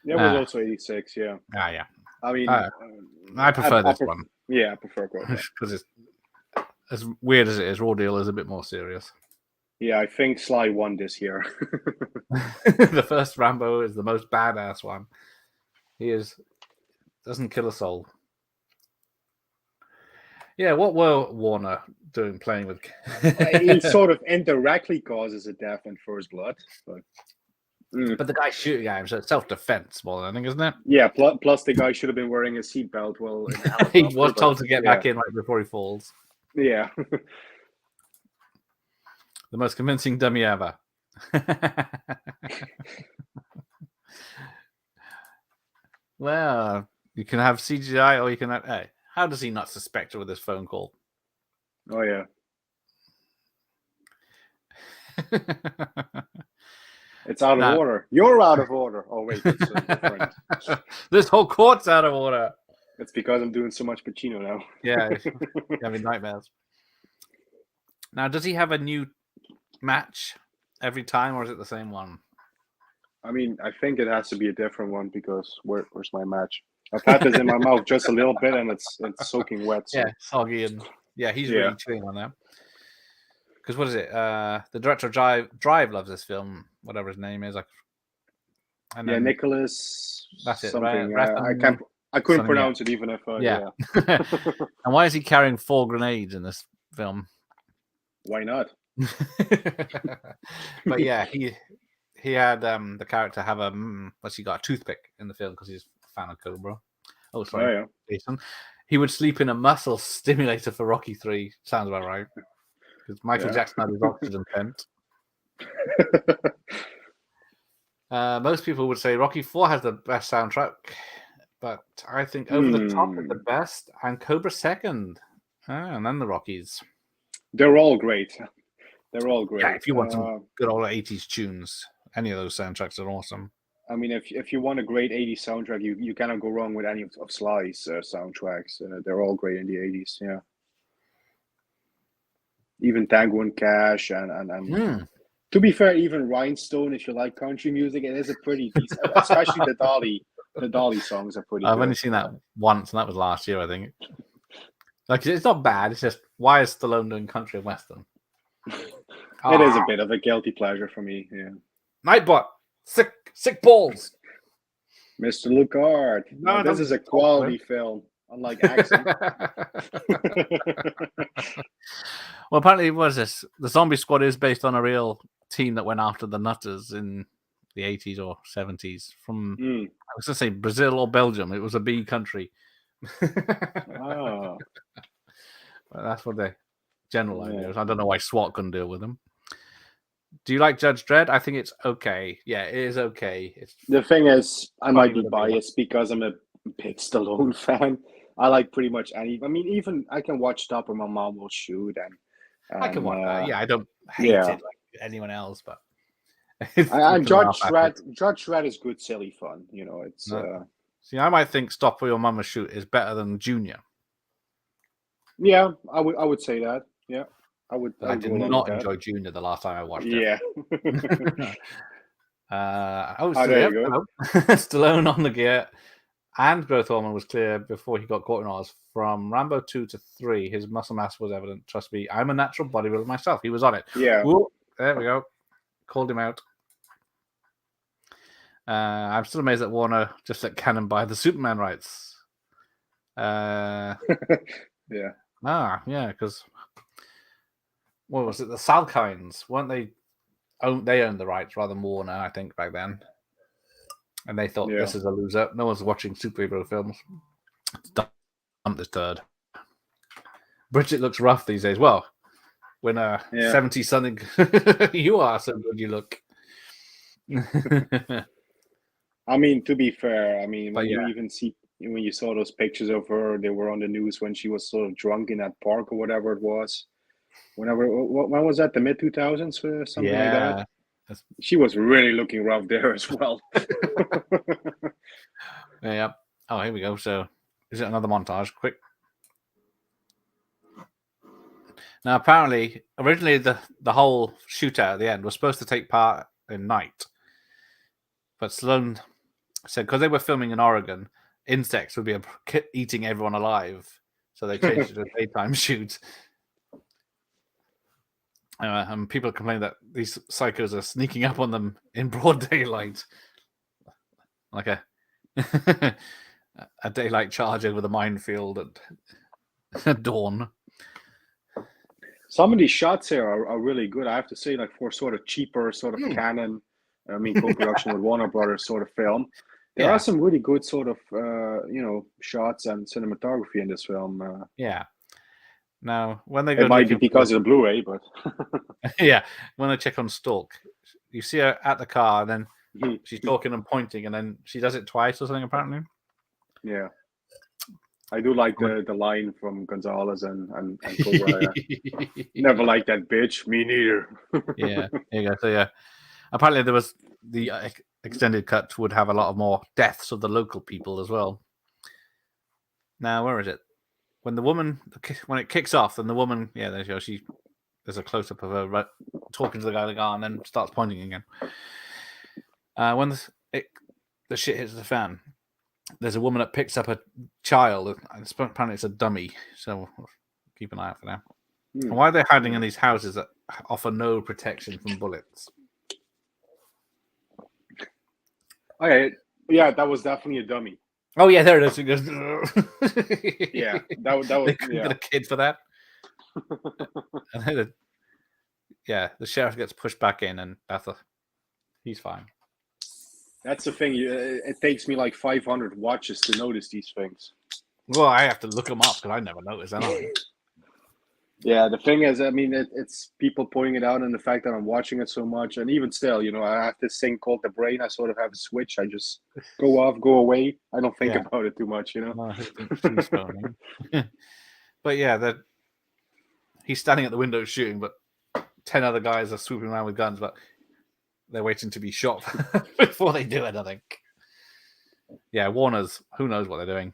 Yeah, it was also 86. Yeah. Yeah. I mean, I prefer this one. Yeah, I prefer Growth because it's as weird as it is. Raw Deal is a bit more serious. Yeah, I think Sly won this year. The first Rambo is the most badass one. He doesn't kill a soul. Yeah, what were Warner doing playing with? He sort of indirectly causes a death in First Blood, but the guy shooting at him, so it's self-defense more than anything, isn't it? Yeah. Plus, the guy should have been wearing a seatbelt while in the helicopter. He was told to get back in right before he falls. Yeah. The most convincing dummy ever. Well, you can have CGI or you can have... Hey, how does he not suspect her with this phone call? Oh, yeah. It's out of order. You're out of order. Oh, wait, that's different. This whole court's out of order. It's because I'm doing so much Pacino now. Yeah, you're having nightmares. Now, does he have a new match every time, or is it the same one? I mean, I think it has to be a different one because where's my match? I've had this in my mouth just a little bit, and it's soaking wet. So. Yeah, soggy, and he's really chewing on that. Because what is it? The director of Drive loves this film, whatever his name is. And then, Nicholas. That's it. Something. I couldn't pronounce it even if. Yeah. And why is he carrying 4 grenades in this film? Why not? But yeah, he had the character have he got a toothpick in the film because he's a fan of Cobra. Oh, sorry, Jason. He would sleep in a muscle stimulator for Rocky 3. Sounds about right. Because Michael Jackson had his oxygen tent. Most people would say Rocky 4 has the best soundtrack, but I think Over the Top is the best, and Cobra second, and then the Rockies. They're all great. They're all great. Yeah, if you want some good old 80s tunes, any of those soundtracks are awesome. I mean, if you want a great 80s soundtrack, you cannot go wrong with any of Sly's soundtracks. They're all great in the 80s, yeah. Even Tango and Cash and to be fair, even Rhinestone, if you like country music, it is a pretty decent, especially the Dolly songs are pretty I've good. only seen that once, and that was last year, I think. Like, it's not bad, it's just, why is Stallone doing country and western? It is a bit of a guilty pleasure for me, yeah. Nightbot, sick balls. Mr. Lucard. No, this is a quality film, unlike Accent. Well, apparently, what is this? The Zombie Squad is based on a real team that went after the Nutters in the 80s or 70s from, I was going to say Brazil or Belgium. It was a B country. Oh. Well, that's what the general idea is. I don't know why SWAT couldn't deal with them. Do you like Judge Dredd? I think it's okay. Yeah, it is okay. The thing is, I might be biased because I'm a big Stallone fan. I like pretty much any. I mean, even I can watch stuff where my mom will shoot, and I can watch that. Yeah, I don't hate it like anyone else, but and Judge Dredd is good, silly fun. You know, it's. No. See, I might think Stop Where Your Mama Shoot is better than Junior. Yeah, I would say that. Yeah, I would. I did not enjoy Junior the last time I watched it. Yeah. There you go. Stallone on the gear. And growth hormone was clear before he got caught in Oz. From Rambo 2 to 3, his muscle mass was evident. Trust me, I'm a natural bodybuilder myself. He was on it. Yeah. Ooh, there we go. Called him out. I'm still amazed that Warner just let Canon buy the Superman rights. Yeah. Yeah, because what was it? The Salkinds, weren't they? They owned the rights rather than Warner, I think, back then. And they thought, this is a loser. No one's watching superhero films. Dump this turd. Bridget looks rough these days. Well, when 70-something, you are so good you look. I mean, to be fair, I mean, when you saw those pictures of her, they were on the news when she was sort of drunk in that park or whatever it was. When was that? The mid-2000s or something like that? She was really looking rough there as well. Yeah. Oh, here we go. So, is it another montage? Quick. Now, apparently, originally the whole shootout at the end was supposed to take part in night, but Stallone said because they were filming in Oregon, insects would be eating everyone alive, so they changed it to a daytime shoot. And people complain that these psychos are sneaking up on them in broad daylight, like a a daylight charge over the minefield at dawn. Some of these shots here are really good. I have to say, like for sort of cheaper, sort of Canon, co-production with Warner Brothers sort of film. There are some really good sort of shots and cinematography in this film. Yeah. Now, when they go, it might be because of the Blu-ray, but yeah, when I check on Stalk, you see her at the car, and then she's talking and pointing, and then she does it twice or something. Apparently. Yeah. I do like the line from Gonzalez and Cobra. Never liked that bitch. Me neither. Yeah, there you go. So yeah, apparently there was the extended cut would have a lot of more deaths of the local people as well. Now, where is it? When the woman, when it kicks off, then the woman, yeah, there you go. There's a close up of her talking to the guy in the car, and then starts pointing again. When the shit hits the fan, there's a woman that picks up a child. Apparently, it's a dummy, so keep an eye out for that. And why are they hiding in these houses that offer no protection from bullets? Okay, yeah, that was definitely a dummy. Oh yeah, there it is. It goes, yeah, that was. They couldn't yeah. get a kid for that. And then the sheriff gets pushed back in, and he's fine. That's the thing. It takes me like 500 watches to notice these things. Well, I have to look them up because I never noticed anything. Yeah, the thing is, I mean, it's people pointing it out, and the fact that I'm watching it so much, and even still, I have this thing called the brain. I sort of have a switch. I just go off, go away. I don't think about it too much, No, she's phoning. But yeah, he's standing at the window shooting, but 10 other guys are swooping around with guns, but they're waiting to be shot before they do anything. Yeah, Warner's, who knows what they're doing.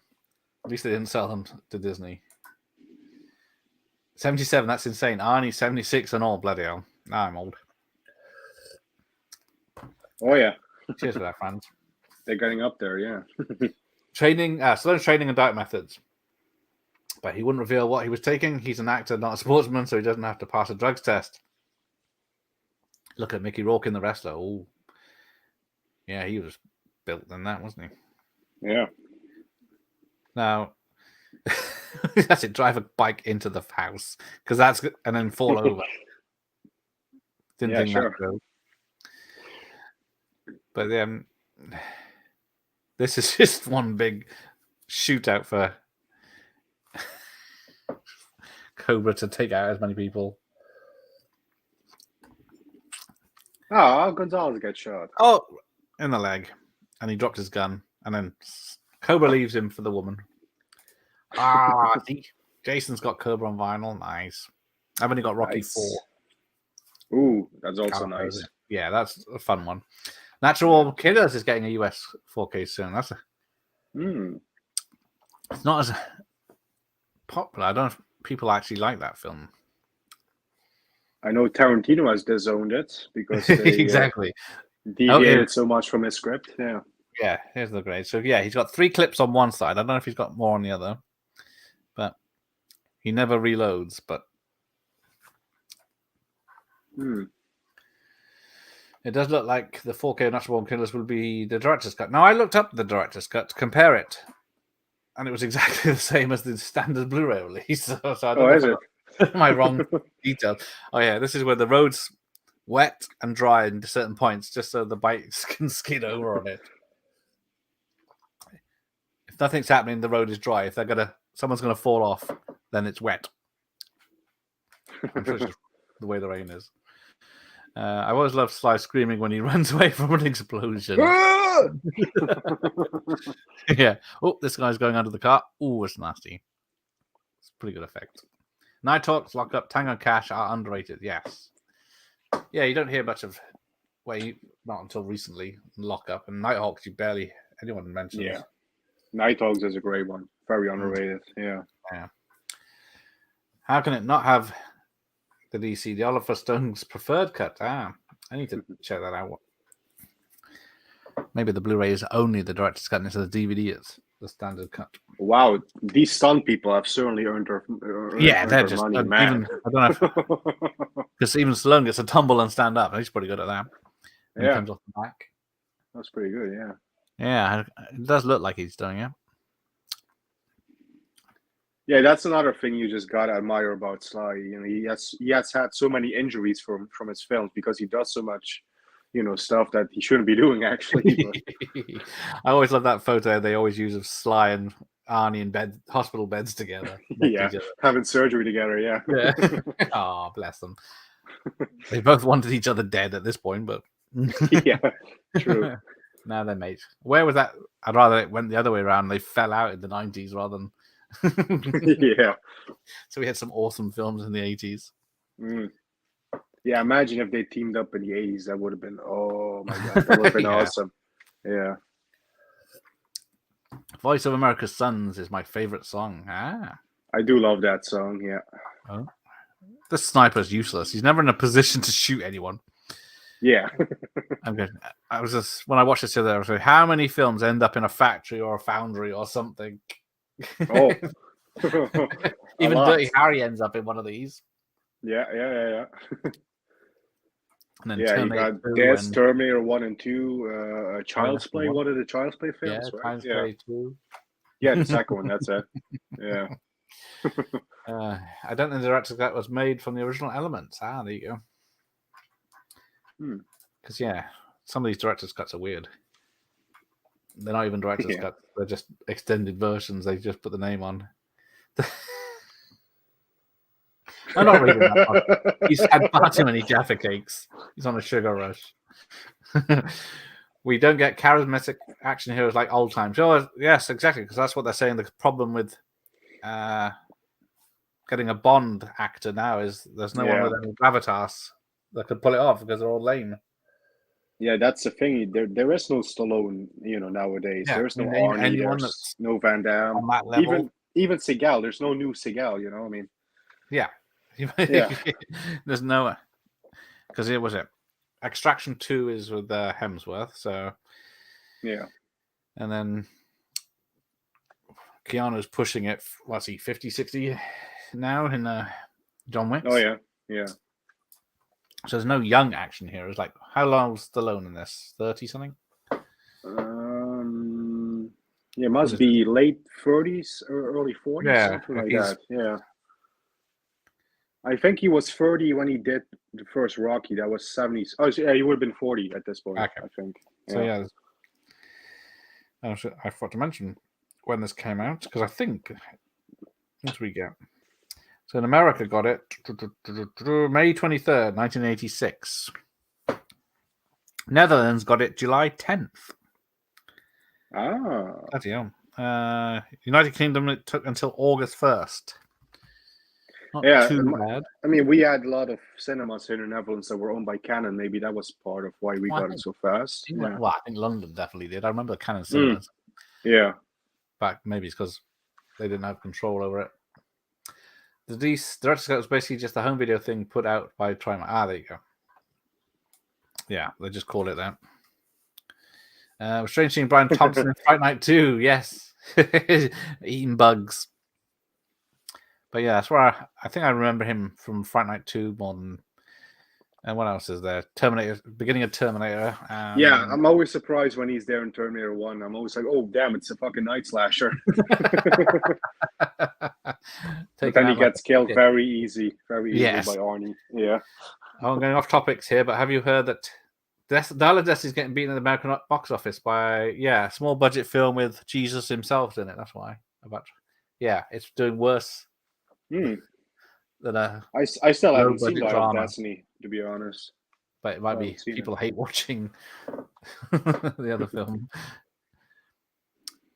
At least they didn't sell them to Disney. 77, that's insane. Arnie's 76 and all, bloody hell. Now I'm old. Oh, yeah. Cheers for that, friends. They're getting up there, yeah. Stallone's training and diet methods. But he wouldn't reveal what he was taking. He's an actor, not a sportsman, so he doesn't have to pass a drugs test. Look at Mickey Rourke in The Wrestler. Oh, yeah, he was built in that, wasn't he? Yeah. Now, that's it. Drive a bike into the house and then fall over. Didn't think that through. But this is just one big shootout for Cobra to take out as many people. Oh, Gonzalez gets shot. Oh, in the leg. And he dropped his gun. And then Cobra leaves him for the woman. See? Jason's got Cobra on vinyl. Nice. I've only got Rocky 4. Ooh, that's also nice. Yeah, that's a fun one. Natural Killers is getting a US 4K soon. That's It's not as popular. I don't know if people actually like that film. I know Tarantino has disowned it because they exactly deviated so much from his script. Yeah. Yeah, here's the grade. So yeah, he's got 3 clips on one side. I don't know if he's got more on the other, but he never reloads. But it does look like the 4K Natural Born Killers will be the director's cut. Now I looked up the director's cut to compare it, and it was exactly the same as the standard Blu-ray release. So I don't know is it? Am I wrong details? Oh yeah, this is where the road's wet and dry in certain points, just so the bikes can skid over on it. If nothing's happening, the road is dry. If someone's gonna fall off, then it's wet. I'm sure it's just the way the rain is. I always love Sly screaming when he runs away from an explosion. Yeah. Oh, this guy's going under the car. Oh, it's nasty. It's a pretty good effect. Nighthawks, Lock Up, Tango Cash are underrated. Yes. Yeah, you don't hear much of not until recently. Lock Up and Nighthawks, anyone mentions. Yeah. Nighthawks is a great one. Very underrated. Yeah. How can it not have Did he see the Oliver Stone's preferred cut? I need to check that out. Maybe the Blu-ray is only the director's cut, and so the DVD is the standard cut. Wow, these stunt people have certainly earned their they're just money, man. I don't know because even Stallone gets a tumble and stand up. He's pretty good at that. When he comes off the back. That's pretty good. Yeah. Yeah, it does look like he's doing it. Yeah, that's another thing you just gotta admire about Sly. You know, he has had so many injuries from his films because he does so much, stuff that he shouldn't be doing actually. I always love that photo they always use of Sly and Arnie in hospital beds together. Yeah, having surgery together. Yeah. Oh, bless them. They both wanted each other dead at this point, but yeah, true. Now they're mates. Where was that? I'd rather it went the other way around. They fell out in the 90s rather than. Yeah. So we had some awesome films in the 80s. Yeah, imagine if they teamed up in the 80s. That would have been, oh my God, that would have been awesome. Yeah. Voice of America's Sons is my favorite song. I do love that song, yeah. Oh. The sniper's useless. He's never in a position to shoot anyone. Yeah. I'm good. I was just, when I watched this the other day, I was like, how many films end up in a factory or a foundry or something? Oh. Even Dirty Harry ends up in one of these. Yeah. And then you got this, Terminator 1 and 2, Child's Play. What are the Child's Play films? Yeah, Child's Play 2. Yeah, the second one, that's it. Yeah. I don't think the director's cut was made from the original elements. There you go. Because, some of these director's cuts are weird. They're not even director's cuts. They're just extended versions. They just put the name on. I'm not reading that one. He's had far too many Jaffa cakes. He's on a sugar rush. We don't get charismatic action heroes like old times. Oh, yes, exactly, because that's what they're saying. The problem with getting a Bond actor now is there's no one with any gravitas that could pull it off because they're all lame. Yeah, that's the thing. There is no Stallone, nowadays. Yeah, there's no Arnie, there's no Van Damme. On that level. Even Seagal, there's no new Seagal, I mean. Yeah. There's no, because it was it. Extraction 2 is with Hemsworth, so yeah, and then Keanu's pushing it. What's he, 50, 60 now in John Wick? Oh yeah. So there's no young action heroes. Like, how long was Stallone in this? 30 something? It must be late 30s or early 40s, something like that. Yeah. I think he was 30 when he did the first Rocky. That was 70s. Oh, so, yeah, he would have been 40 at this point, okay. I think. Yeah. So I forgot to mention when this came out, because I think, what do we get? So in America got it May 23rd, 1986. Netherlands got it July 10th. Bloody hell. United Kingdom, it took until August 1st. Not too bad. I mean, we had a lot of cinemas here in the Netherlands that were owned by Canon. Maybe that was part of why we got it so fast. Well, I think London definitely did. I remember Canon cinemas. Yeah. But maybe it's because they didn't have control over it. The director's cut was basically just a home video thing put out by Trimark. There you go. Yeah, they just call it that. Strange seeing Brian Thompson in Fright Night 2. Yes. Eating bugs. But yeah, that's where I think I remember him from Fright Night 2 more than. And what else is there? Terminator, beginning of Terminator. Yeah, I'm always surprised when he's there in Terminator 1. I'm always like, oh, damn, it's a fucking night slasher. But then he gets killed very easily by Arnie. Yeah. I'm going off topics here, but have you heard that Dial of Destiny is getting beaten in the American box office by, a small budget film with Jesus himself in it? That's why. It's doing worse. Than I still haven't seen Dial of Destiny, to be honest. But it might be people hate watching the other film.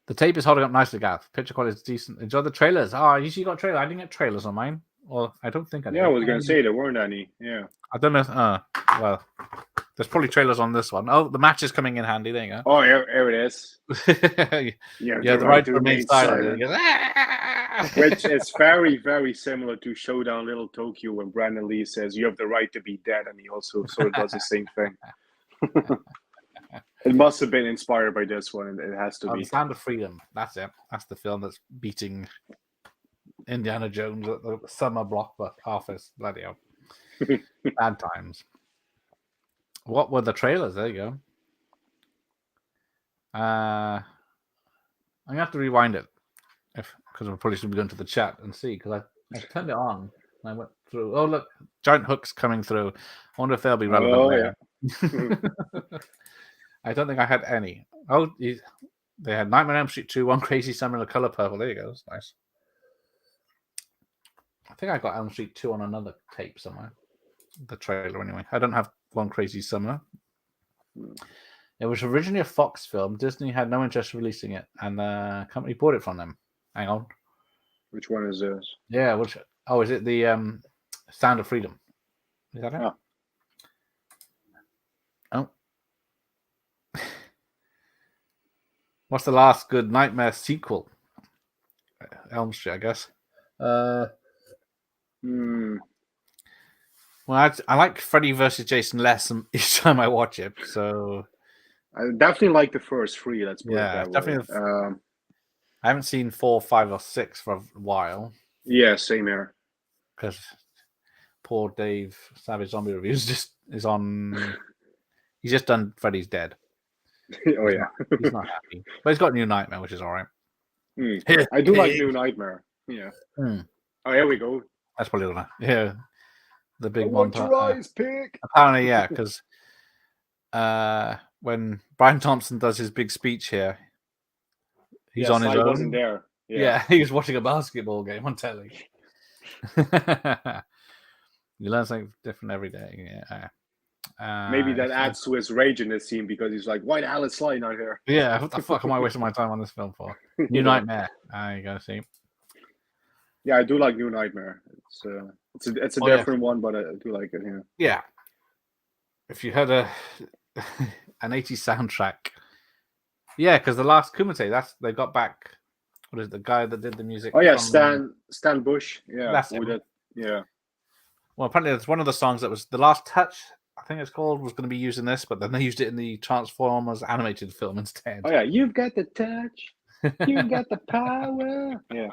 The tape is holding up nicely, Gareth. Picture quality is decent. Enjoy the trailers. I usually got trailers. I didn't get trailers on mine. Well, I don't think I did. Yeah, I was going to say there weren't any. Yeah. I don't know. Well, There's probably trailers on this one. Oh, the match is coming in handy. There you Oh, here it is. go. Yeah, The right to remain silent. He goes, "Ah!" Which is very, very similar to Showdown Little Tokyo when Brandon Lee says, "You have the right to be dead," and he also sort of does the same thing. It must have been inspired by this one. It has to The be. Sound of Freedom. That's it. That's the film that's beating Indiana Jones at the summer block office. Bloody hell. Bad times. What were the trailers? There you go. I'm gonna have to rewind it because I probably should be going to the chat and see because I turned it on and I went through. Oh look, giant hooks coming through. I wonder if they'll be relevant there. Yeah. I don't think I had any. Oh, they had Nightmare on Elm Street 2, One Crazy Summer in the Color Purple. There you go. That's nice. I think I got Elm Street 2 on another tape somewhere. The trailer, anyway. I don't have One Crazy Summer. It was originally a Fox film. Disney had no interest in releasing it, and the company bought it from them. Hang on. Which one is this? Yeah, is it the Sound of Freedom? Is that it? Oh. What's the last good Nightmare sequel? Elm Street, I guess. Well, I like Freddy versus Jason less each time I watch it, so I definitely like the first three. Let's put it that definitely. way. I haven't seen 4, 5, or 6 for a while. Yeah, same here. Because poor Dave Savage Zombie Reviews is on. He's just done Freddy's Dead. Oh yeah, he's not happy, but he's got New Nightmare, which is all right. I do like New Nightmare. Yeah. Oh, here we go. That's probably the big montage. Pig. Apparently, yeah, because when Brian Thompson does his big speech here, he's on his own. Wasn't there. Yeah, he was watching a basketball game on telly. You learn something different every day. Yeah. Maybe that adds to his rage in this scene because he's like, "Why the hell is Sly not here?" Yeah, what the fuck am I wasting my time on this film for? New Nightmare. You gotta see. Yeah, I do like New Nightmare. It's a different one, but I do like it. Yeah. If you had an 80s soundtrack, yeah, because the last Kumite, they got back. What is it, the guy that did the music? Oh yeah, Stan Bush. Yeah, that's it. Yeah. Well, apparently it's one of the songs that was The Last Touch, I think it's called, was going to be used in this, but then they used it in the Transformers animated film instead. Oh yeah, you've got the touch, you've got the power. Yeah,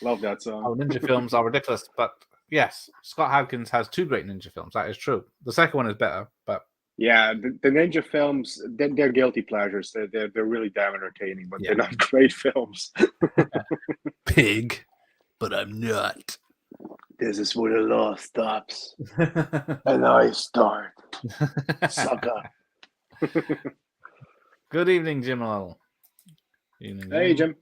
love that song. Ninja films are ridiculous, but yes, Scott Adkins has 2 great ninja films. That is true. The second one is better, but yeah, the ninja films, they're guilty pleasures. They're really damn entertaining, but they're not great films. Pig, but I'm not. This is where the law stops, and I start. Sucker. Good evening, Jim Lowell. Evening, Hey, Jim.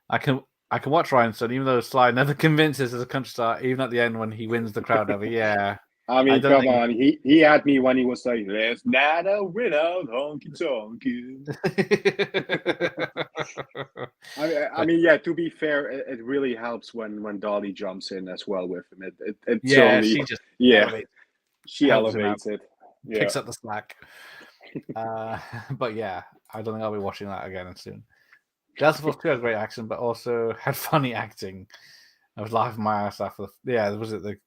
I can watch Rhinestone, even though Sly never convinces as a country star, even at the end when he wins the crowd over. Yeah. I mean, come on. He had me when he was like, "Let's not a without honky tonky." I mean, yeah. To be fair, it really helps when Dolly jumps in as well with him. She elevates it. Picks up the slack. But yeah, I don't think I'll be watching that again soon. Delta Force 2 had great action, but also had funny acting. I was laughing my ass off. Was it the?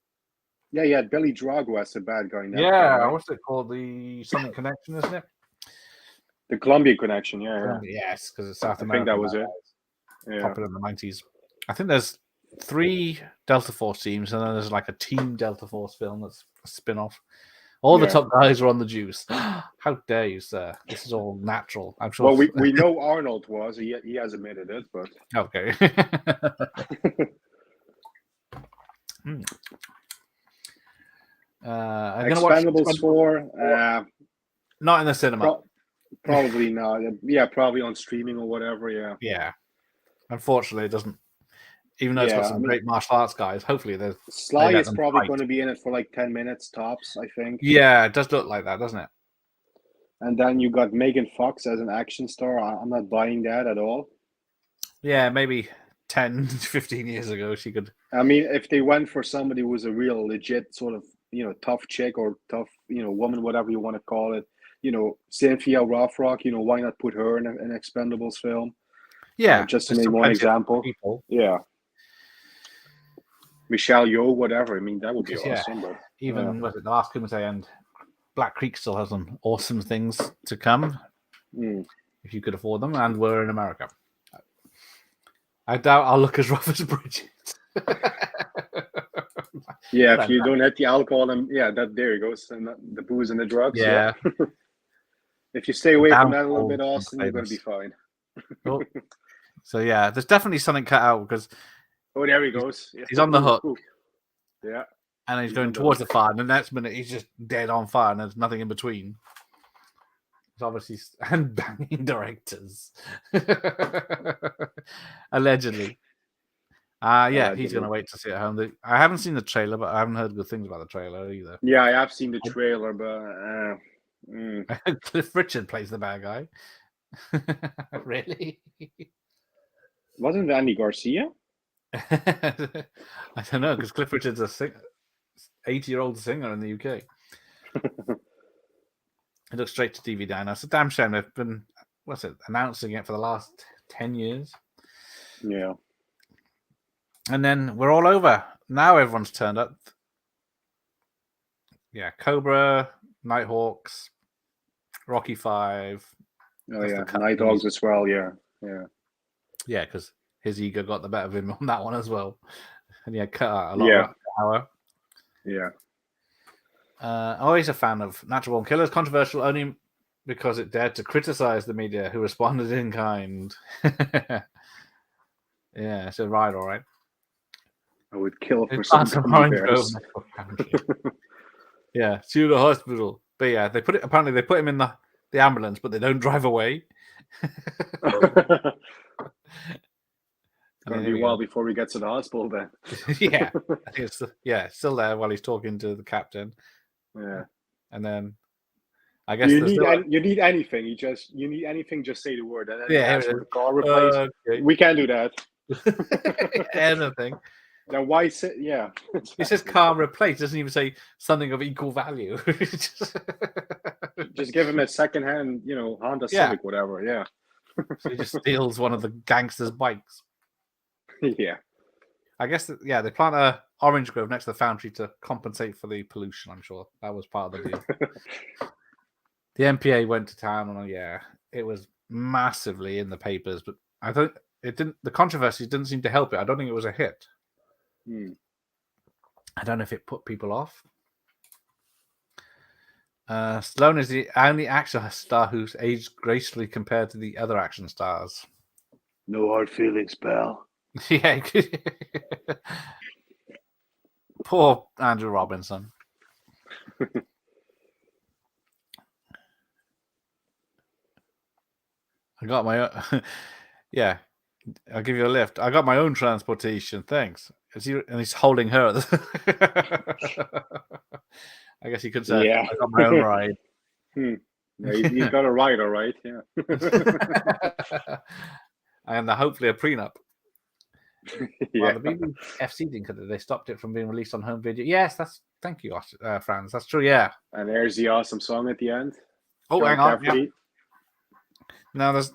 Yeah, yeah. Billy Drago as the bad guy now. Yeah, right? What's it called? The something connection, isn't it? The Columbia connection. Yeah. Yes, because it's South America. I think that was it. Yeah. Popular in the 90s. I think there's 3 Delta Force teams, and then there's like a Team Delta Force film that's a spin-off. All the top guys are on the juice. How dare you, sir? This is all natural. I'm sure. Well, we know Arnold was. He has admitted it, but okay. Expendables 4. Not in the cinema. Probably not. Yeah, probably on streaming or whatever. Yeah. Yeah. Unfortunately, it doesn't. Even though it's got some great martial arts guys, hopefully there's. Sly is probably going to be in it for like 10 minutes tops, I think. Yeah, it does look like that, doesn't it? And then you got Megan Fox as an action star. I'm not buying that at all. Yeah, maybe 10, 15 years ago she could. I mean, if they went for somebody who was a real legit sort of tough chick or tough, woman, whatever you want to call it. Cynthia Rothrock. Why not put her in an Expendables film? Yeah, Just to there's name still one plenty of example. people. Yeah. Michelle Yeoh, whatever. I mean, that would be Because, awesome. But even was it the last Kumite and Black Creek still has some awesome things to come if you could afford them, and we're in America. I doubt I'll look as rough as Bridget. yeah, if you don't have the alcohol and there it goes, and the booze and the drugs. Yeah. If you stay away from that a little bit, Austin, you're going to be fine. Oh. So yeah, there's definitely something cut out because there he goes. He's on the hook. Yeah. And he's going towards the fire, and the next minute he's just dead on fire, and there's nothing in between. It's obviously and banging directors, allegedly. He's going to wait to see it at home. I haven't seen the trailer, but I haven't heard good things about the trailer either. Yeah, I have seen the trailer, but Cliff Richard plays the bad guy. Really? Wasn't it Andy Garcia? I don't know, because Cliff Richard's a 80-year-old singer in the UK. It looks straight to DVD now. It's a damn shame they've been announcing it for the last 10 years. Yeah. And then we're all over. Now everyone's turned up. Yeah, Cobra, Nighthawks, Rocky 5. Oh yeah, Night Dogs as well. Yeah. Yeah, because his ego got the better of him on that one as well, and he cut out a lot of power. Yeah. Always a fan of Natural Born Killers. Controversial only because it dared to criticize the media who responded in kind. Yeah, so all right. I would kill for some gummy bears. Yeah, to the hospital. But yeah, apparently they put him in the ambulance, but they don't drive away. It's going to be a while before we get to the hospital then. Yeah, I think it's still there while he's talking to the captain. Yeah, and then I guess you need anything. You need anything. Just say the word. And then the car replaced. Okay. We can't do that. Anything. Now why say yeah? It says car replaced. It doesn't even say something of equal value. Just give him a second-hand, Honda Civic, whatever. Yeah. So he just steals one of the gangsters' bikes. Yeah. I guess they plant a orange grove next to the foundry to compensate for the pollution. I'm sure that was part of the deal. The MPA went to town on it was massively in the papers, but I think it didn't. The controversy didn't seem to help it. I don't think it was a hit. I don't know if it put people off. Stallone is the only action star who's aged gracefully compared to the other action stars. No hard feelings, pal. Yeah. Poor Andrew Robinson. I got my own. Yeah, I'll give you a lift. I got my own transportation. Thanks. And he's holding her. I guess he could say, I got my own ride. Yeah, he's got a ride, all right. Yeah. And hopefully a prenup. Well, the BBC FC didn't. They stopped it from being released on home video. Yes, thank you, Franz. That's true. Yeah. And there's the awesome song at the end. Oh, hang on. Yeah. Now there's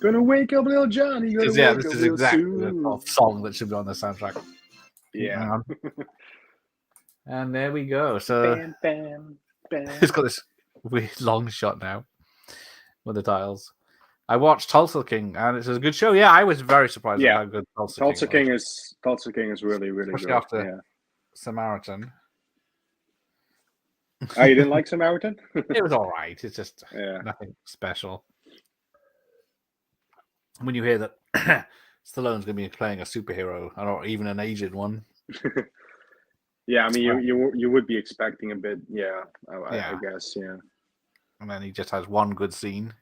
gonna wake up, little Johnny. This is exactly the song that should be on the soundtrack. Yeah. And there we go. So bam, bam, bam. It's got this weird long shot now with the tiles. I watched Tulsa King, and it's a good show. Yeah, I was very surprised at how good Tulsa King is. Tulsa King is really, really especially good. After Samaritan. Oh, you didn't like Samaritan? It was all right. It's just nothing special. When you hear that Stallone's going to be playing a superhero, or even an aged one. Yeah, I mean, you would be expecting a bit. Yeah, I guess. Yeah. And then he just has one good scene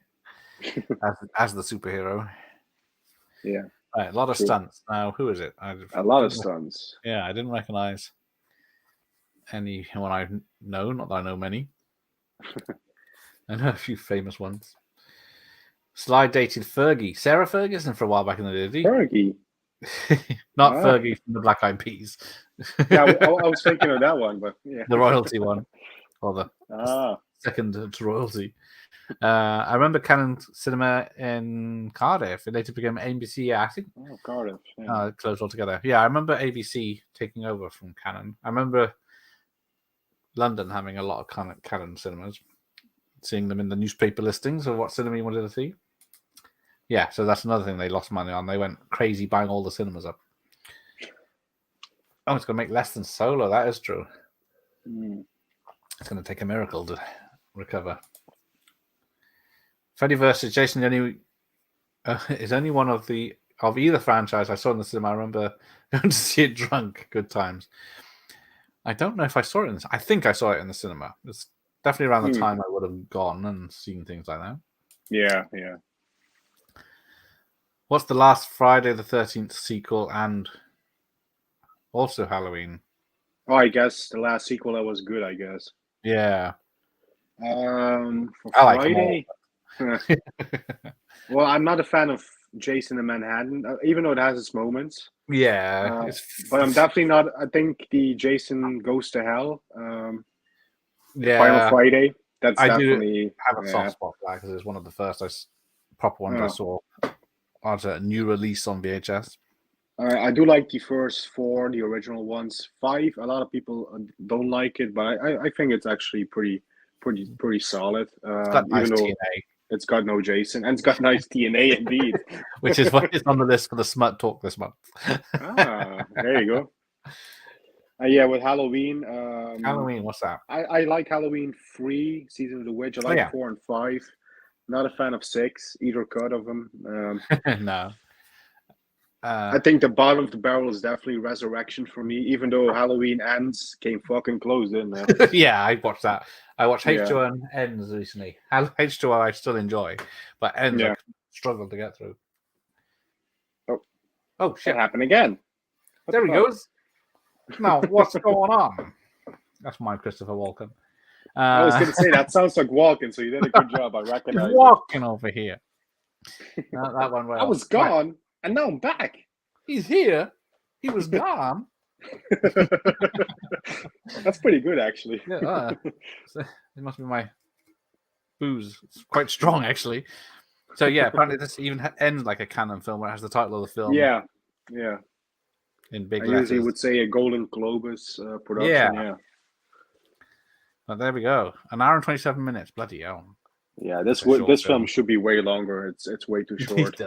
as the superhero. Yeah. Right, a lot of stunts. Now, who is it? A lot of stunts. Yeah, I didn't recognize anyone I know. Not that I know many. I know a few famous ones. Sly dated Fergie. Sarah Ferguson for a while back in the day. Fergie? Not Fergie from the Black Eyed Peas. Yeah, I was thinking of that one, but yeah. The royalty one, or the Ah, second to royalty. I remember Canon Cinema in Cardiff. It later became ABC. Yeah, I think oh, Gareth. Yeah. it closed altogether. Yeah, I remember ABC taking over from Canon. I remember London having a lot of Canon cinemas, seeing them in the newspaper listings of what cinema you wanted to see. Yeah, so that's another thing they lost money on. They went crazy buying all the cinemas up. Oh, it's going to make less than Solo. That is true. Mm. It's going to take a miracle to recover. Freddy versus Jason is only one of either franchise I saw in the cinema. I remember going to see it drunk. Good times. I don't know if I saw it I think I saw it in the cinema. It's definitely around the time I would have gone and seen things like that. Yeah. What's the last Friday the 13th sequel and also Halloween? Oh, I guess the last sequel that was good. I guess. Yeah. For I like them all. Friday, well, I'm not a fan of Jason in Manhattan, even though it has its moments. Yeah. But I'm definitely not. I think the Jason Goes to Hell, the Final Yeah. Friday. That's I definitely do have a soft spot for that because it's one of the first proper ones I saw as a new release on VHS. I do like the first four, the original ones. Five, a lot of people don't like it, but I think it's actually pretty solid. It's got nice Even though TNA, it's got no Jason, and it's got nice DNA indeed. which is why it's on the list for the Smut Talk this month. There you go. Yeah, with Halloween. Halloween, what's that? I like Halloween 3, Season of the Witch. I like 4 and 5. Not a fan of 6, either cut of them. No. I think the bottom of the barrel is definitely Resurrection for me, even though Halloween Ends came fucking close, didn't it? Yeah, I watched that. I watched H2O and Ends recently. H2O I still enjoy, but Ends I struggled to get through. Oh shit! It happened again. There he goes. Now, what's going on? That's my Christopher Walken. I was going to say, that sounds like Walken, so you did a good job. I recognize He's walking over here. No, that one well. I was gone, and now I'm back. He's here. He was gone. That's pretty good, actually. Yeah, it must be my booze. It's quite strong, actually. So, yeah, apparently this even ends like a Canon film where it has the title of the film. Yeah. In big I letters. usually would say a Golden Globus production, yeah. But there we go. An hour and 27 minutes. Bloody hell. Yeah, this film should be way longer. It's way too short.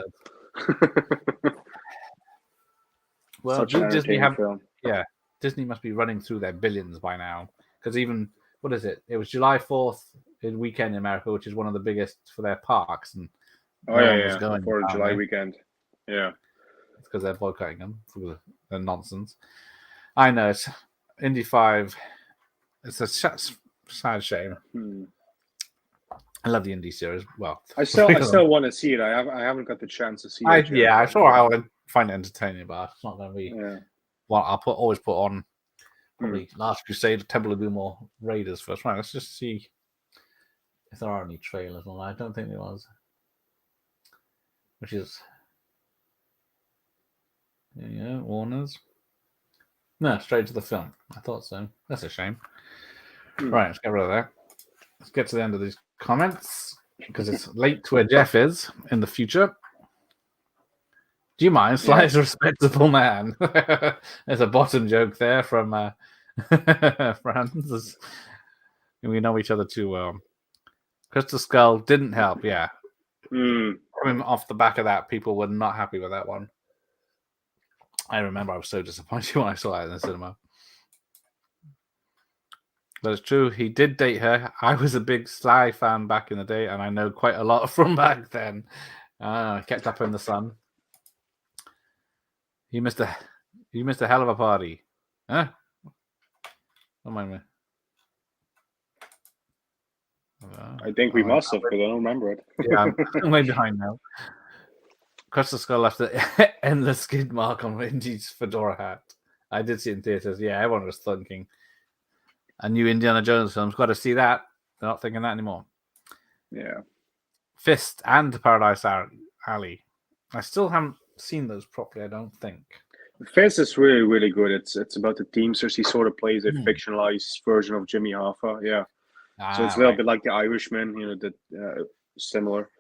Well, such an Disney film. Yeah, Disney must be running through their billions by now. Because even, what is it? It was July 4th in weekend in America, which is one of the biggest for their parks. And for the July weekend. Yeah. It's because they're boycotting them for their nonsense. I know, it's Indy 5. It's a sad shame. I love the Indy series. Well, I still want to see it. I haven't got the chance to see it. Yeah, I'm sure I'll find it entertaining, but it's not going to be. Yeah. Well, I'll always put on probably Last Crusade, Temple of Doom, or Raiders first. Right, let's just see if there are any trailers on that. I don't think there was. Which is Warner's. No, straight to the film. I thought so. That's a shame. Right, let's get rid of that. Let's get to the end of these comments because it's late to where Jeff is in the future. Do you mind? Sly's a respectable man. There's a bottom joke there from Franz. We know each other too well. Crystal Skull didn't help, yeah. Coming off the back of that, people were not happy with that one. I remember I was so disappointed when I saw that in the cinema. But it's true, he did date her. I was a big Sly fan back in the day, and I know quite a lot from back then. Kept up in the sun. You missed a hell of a party. Huh? Don't mind me. I think we must have, because I don't remember it. Yeah, I'm way behind now. Crystal Skull left an endless skid mark on Indy's fedora hat. I did see it in theaters. Yeah, everyone was thinking a new Indiana Jones film's got to see that. They're not thinking that anymore. Yeah. Fist and Paradise Alley. I still haven't seen those properly, I don't think. Fist is really, really good. It's about the Teamsters. He sort of plays a Hmm. fictionalized version of Jimmy Hoffa. Yeah. So it's a little Right. bit like The Irishman, that similar.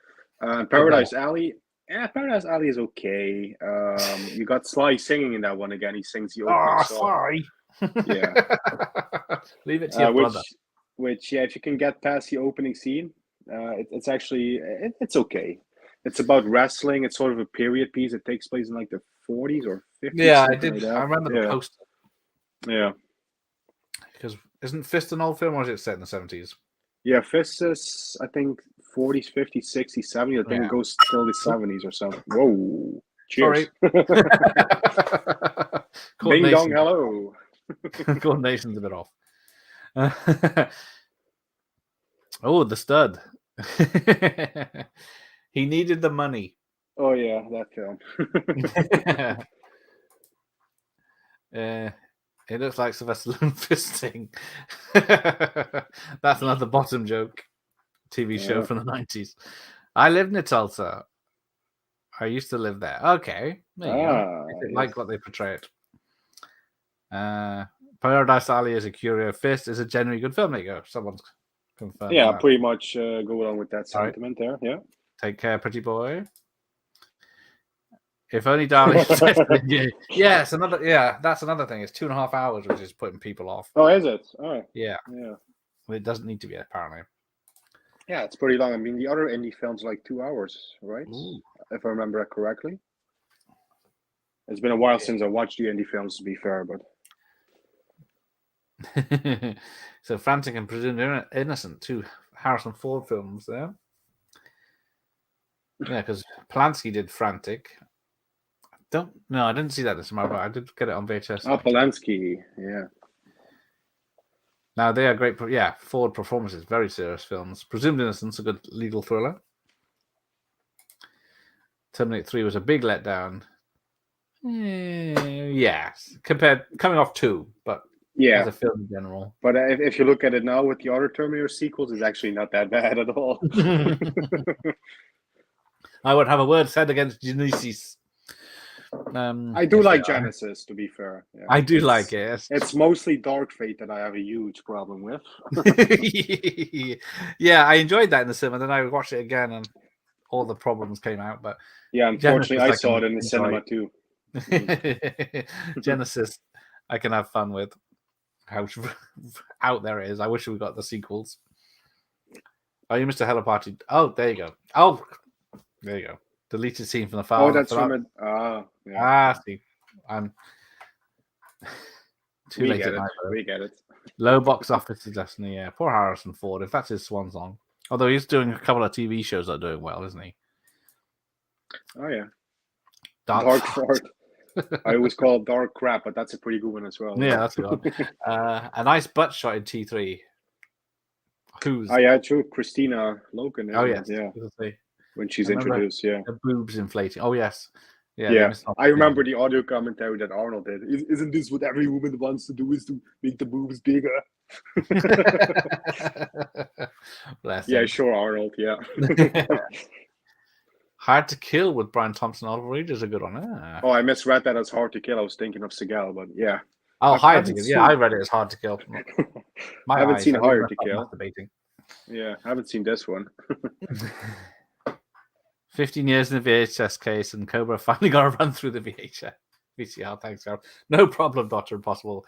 Good Paradise night. Alley. Yeah, Paradise Alley is okay. You got Sly singing in that one again. He sings the opening Oh, song. sorry. Yeah. Leave it to your Which, brother. yeah, if you can get past the opening scene, it's actually it's okay. It's about wrestling. It's sort of a period piece. It takes place in like the 40s or 50s, Yeah, I something did. like I that. remember the Yeah, poster yeah. because isn't Fist an old film or is it set in the 70s? Yeah, Fist is, I think, 40s, 50s, 60s, 70s. I think Yeah. it goes till the 70s or something. Whoa. Sorry. Cheers. Bing dong, Coordination. hello. Coordination's a bit off. Oh, the stud. He needed the money. Oh, yeah, that film. It looks like Sylvester Stallone fisting. That's another bottom joke TV show from the 90s. I lived near Tulsa. I used to live there. Okay, there you go. If it Yes. like what they portray it. Paradise Alley is a curio. Fist is a genuinely good film. There you go. Someone's confirmed Yeah, that. pretty much go along with that All right. sentiment there. Yeah. Take care, pretty boy. If only Darling texted you. Yes, that's another thing. It's 2.5 hours, which is putting people off. Oh, is it? Oh, Yeah. yeah. Well, it doesn't need to be, apparently. Yeah, it's pretty long. I mean, the other indie films are like 2 hours, right? Ooh. If I remember that correctly. It's been a while Yeah. since I watched the indie films, to be fair, but So Frantic and Presumed Innocent, two Harrison Ford films there. Yeah, because Polanski did Frantic. I didn't see that this summer, but I did get it on VHS. Polanski, yeah. Now they are great. Ford performances, very serious films. Presumed Innocence, a good legal thriller. Terminator 3 was a big letdown. Yes, coming off 2, but Yeah, as a film in general. but if you look at it now with the other Terminator sequels, it's actually not that bad at all. I would have a word said against Genesis. I do like Genesis, to be fair. Yeah. I do like it. Yes. It's mostly Dark Fate that I have a huge problem with. Yeah, I enjoyed that in the cinema. Then I watched it again, and all the problems came out. But Yeah, unfortunately, I saw it in the cinema too. Genesis, I can have fun with. How out there it is. I wish we got the sequels. Oh, you missed a Hello Party. Oh, there you go. Oh, there you go. Deleted scene from the file. Oh, that's from it. Yeah. See, I'm too late get at it. night. We get it. Low box office to Destiny. Yeah, poor Harrison Ford. If that's his swan song. Although he's doing a couple of TV shows that are doing well, isn't he? Oh yeah. Dark Fort. I always call it Dark Crap, but that's a pretty good one as well. Yeah, that's a good one. A nice butt shot in T3. Who's? Oh yeah, true. Christina Logan. Oh yes, yeah. When she's I remember introduced, yeah. The boobs inflating. Oh yes, yeah. I remember the audio commentary that Arnold did. Isn't this what every woman wants to do? Is to make the boobs bigger? Bless yeah, him. sure, Arnold. Yeah. Hard to Kill with Brian Thompson Oliver Reed is a good one. Oh, I misread that as Hard to Kill. I was thinking of Seagal, but yeah. Oh, Hard to Kill. Yeah, I read it as Hard to Kill. I haven't seen Hard to Kill. Masturbating. Yeah, I haven't seen this one. 15 years in the VHS case, and Cobra finally got to run through the VCR. Thanks, Gareth. No problem, Dr. Impossible.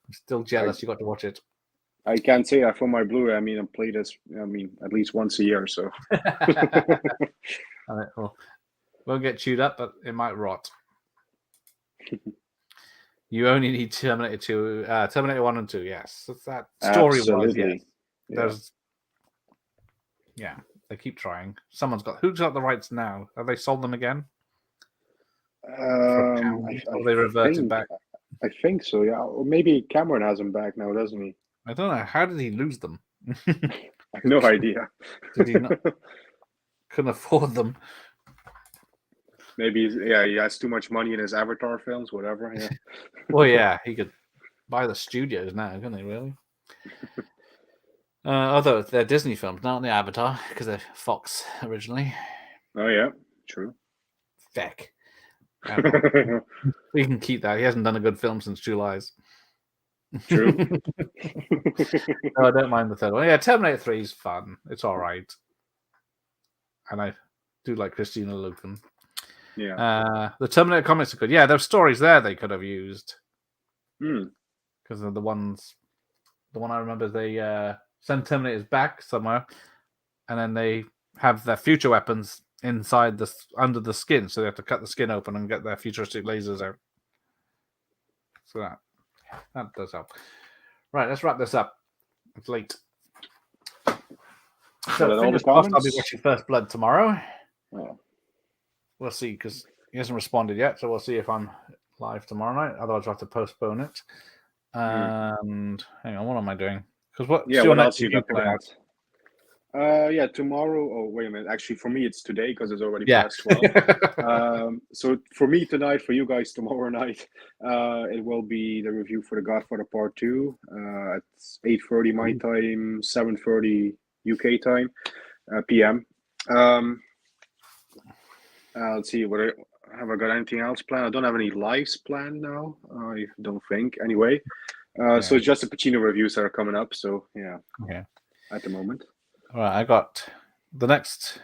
I'm still jealous you got to watch it. I can't say that for my Blu-ray. I mean, I play this, at least once a year, so. All right, well, won't get chewed up, but it might rot. You only need Terminator 2, Terminator 1 and 2, yes. That's that story-wise, yes. There's, yeah, they keep trying. Who's got the rights now? Have they sold them again? They reverted back? I think so, yeah. Or maybe Cameron has them back now, doesn't he? I don't know. How did he lose them? I have no idea. Did he not? Couldn't afford them. Maybe, he has too much money in his Avatar films, whatever. Yeah. Well, yeah, he could buy the studios now, couldn't he, really? Although they're Disney films, not the Avatar, because they're Fox originally. Oh, yeah, true. Feck. We can keep that. He hasn't done a good film since True Lies. True. No, I don't mind the third one. Yeah, Terminator 3 is fun. It's all right. And I do like Christina Loken. Yeah. The Terminator comics are good. Yeah, there's stories there they could have used. Hmm. Because the one I remember is they send Terminators back somewhere, and then they have their future weapons inside under the skin, so they have to cut the skin open and get their futuristic lasers out. So that does help. Right, let's wrap this up. It's late. So fingers crossed I'll be watching First Blood tomorrow. Oh. We'll see, because he hasn't responded yet, so we'll see if I'm live tomorrow night. Otherwise, I'll have to postpone it. And hang on, what am I doing? Because what else you got planned? Yeah, tomorrow. Oh, wait a minute. Actually, for me, it's today because it's already past 12. So for me tonight, for you guys tomorrow night, it will be the review for The Godfather Part 2 at 8:30 my time, 7:30 UK time, PM. Let's see. Have I got anything else planned? I don't have any lives planned now. I don't think. Anyway, so it's just the Pacino reviews that are coming up. So yeah. Okay. At the moment. All right, I got the next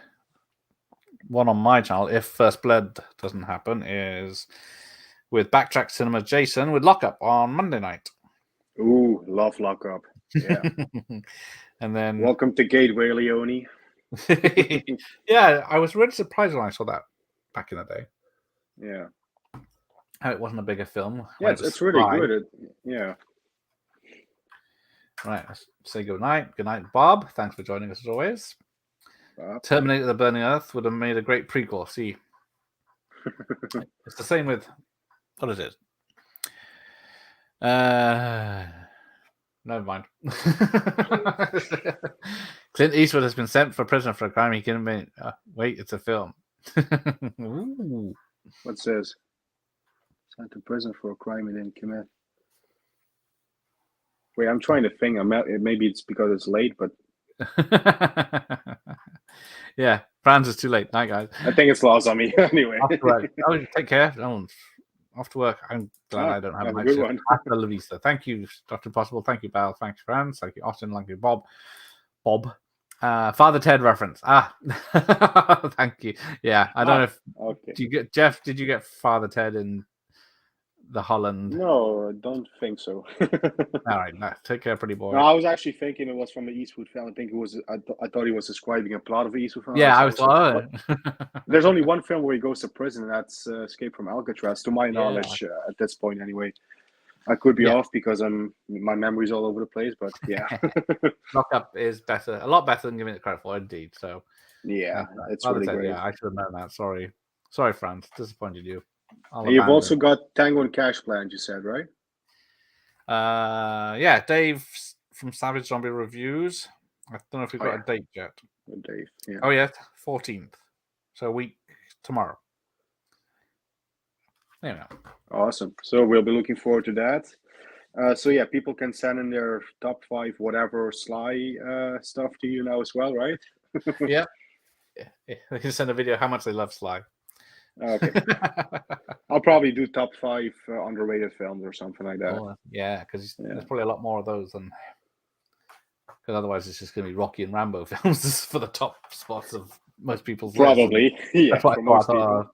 one on my channel, if First Blood doesn't happen, is with Backtrack Cinema Jason with Lockup on Monday night. Ooh, love Lockup. Yeah. And then Welcome to Gateway, Leone. Yeah, I was really surprised when I saw that back in the day. Yeah. How it wasn't a bigger film. Yeah, it's really good. Yeah. Right, let's say good night. Good night, Bob. Thanks for joining us as always. Terminator the Burning Earth would have made a great prequel. See, it's the same with what is it? Never mind. Clint Eastwood has been sent for prison for a crime he committed. Wait, it's a film. Ooh. What says? Sent to prison for a crime he didn't commit. Wait, I'm trying to think. Maybe it's because it's late, but yeah, Franz is too late. Night, guys. I think it's lost on me anyway. Oh, take care. Off to work. I'm glad I don't have a good one. Hasta la vista. Thank you, Dr. Possible. Thank you, Bal. Thank you, Franz. Thank you, Austin. Thank you, Bob. Father Ted reference. Thank you. Yeah, I don't know if. Okay. Do you get Jeff? Did you get Father Ted in the Holland? No, I don't think so. All right, take care, pretty boy. No, I was actually thinking it was from the Eastwood film. I think it was. I thought he was describing a plot of the Eastwood film. Yeah, I was. There's only one film where he goes to prison, and that's Escape from Alcatraz. To my knowledge, at this point, anyway. I could be off because my memory's all over the place, but yeah. Lockup is better, a lot better than giving it credit for, indeed. So yeah, it's really great. Yeah, I should have known that. Sorry, Franz, disappointed you. You've also got Tango and Cash planned, you said, right? Yeah, Dave from Savage Zombie Reviews. I don't know if we've got a date yet. Dave, yeah. Oh yeah, 14th. So a week tomorrow. There you go. Awesome. So we'll be looking forward to that. So yeah, people can send in their top 5 whatever Sly stuff to you now as well, right? Yeah. They can send a video how much they love Sly. Okay. I'll probably do top 5 underrated films or something like that. Oh, yeah, because there's probably a lot more of those than. Because otherwise, it's just going to be Rocky and Rambo films for the top spots of most people's lists. Probably, yeah. For most people.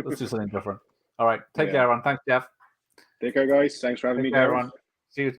Let's do something different. All right, take care, everyone. Thanks, Jeff. Take care, guys. Thanks for having me, everyone. See you.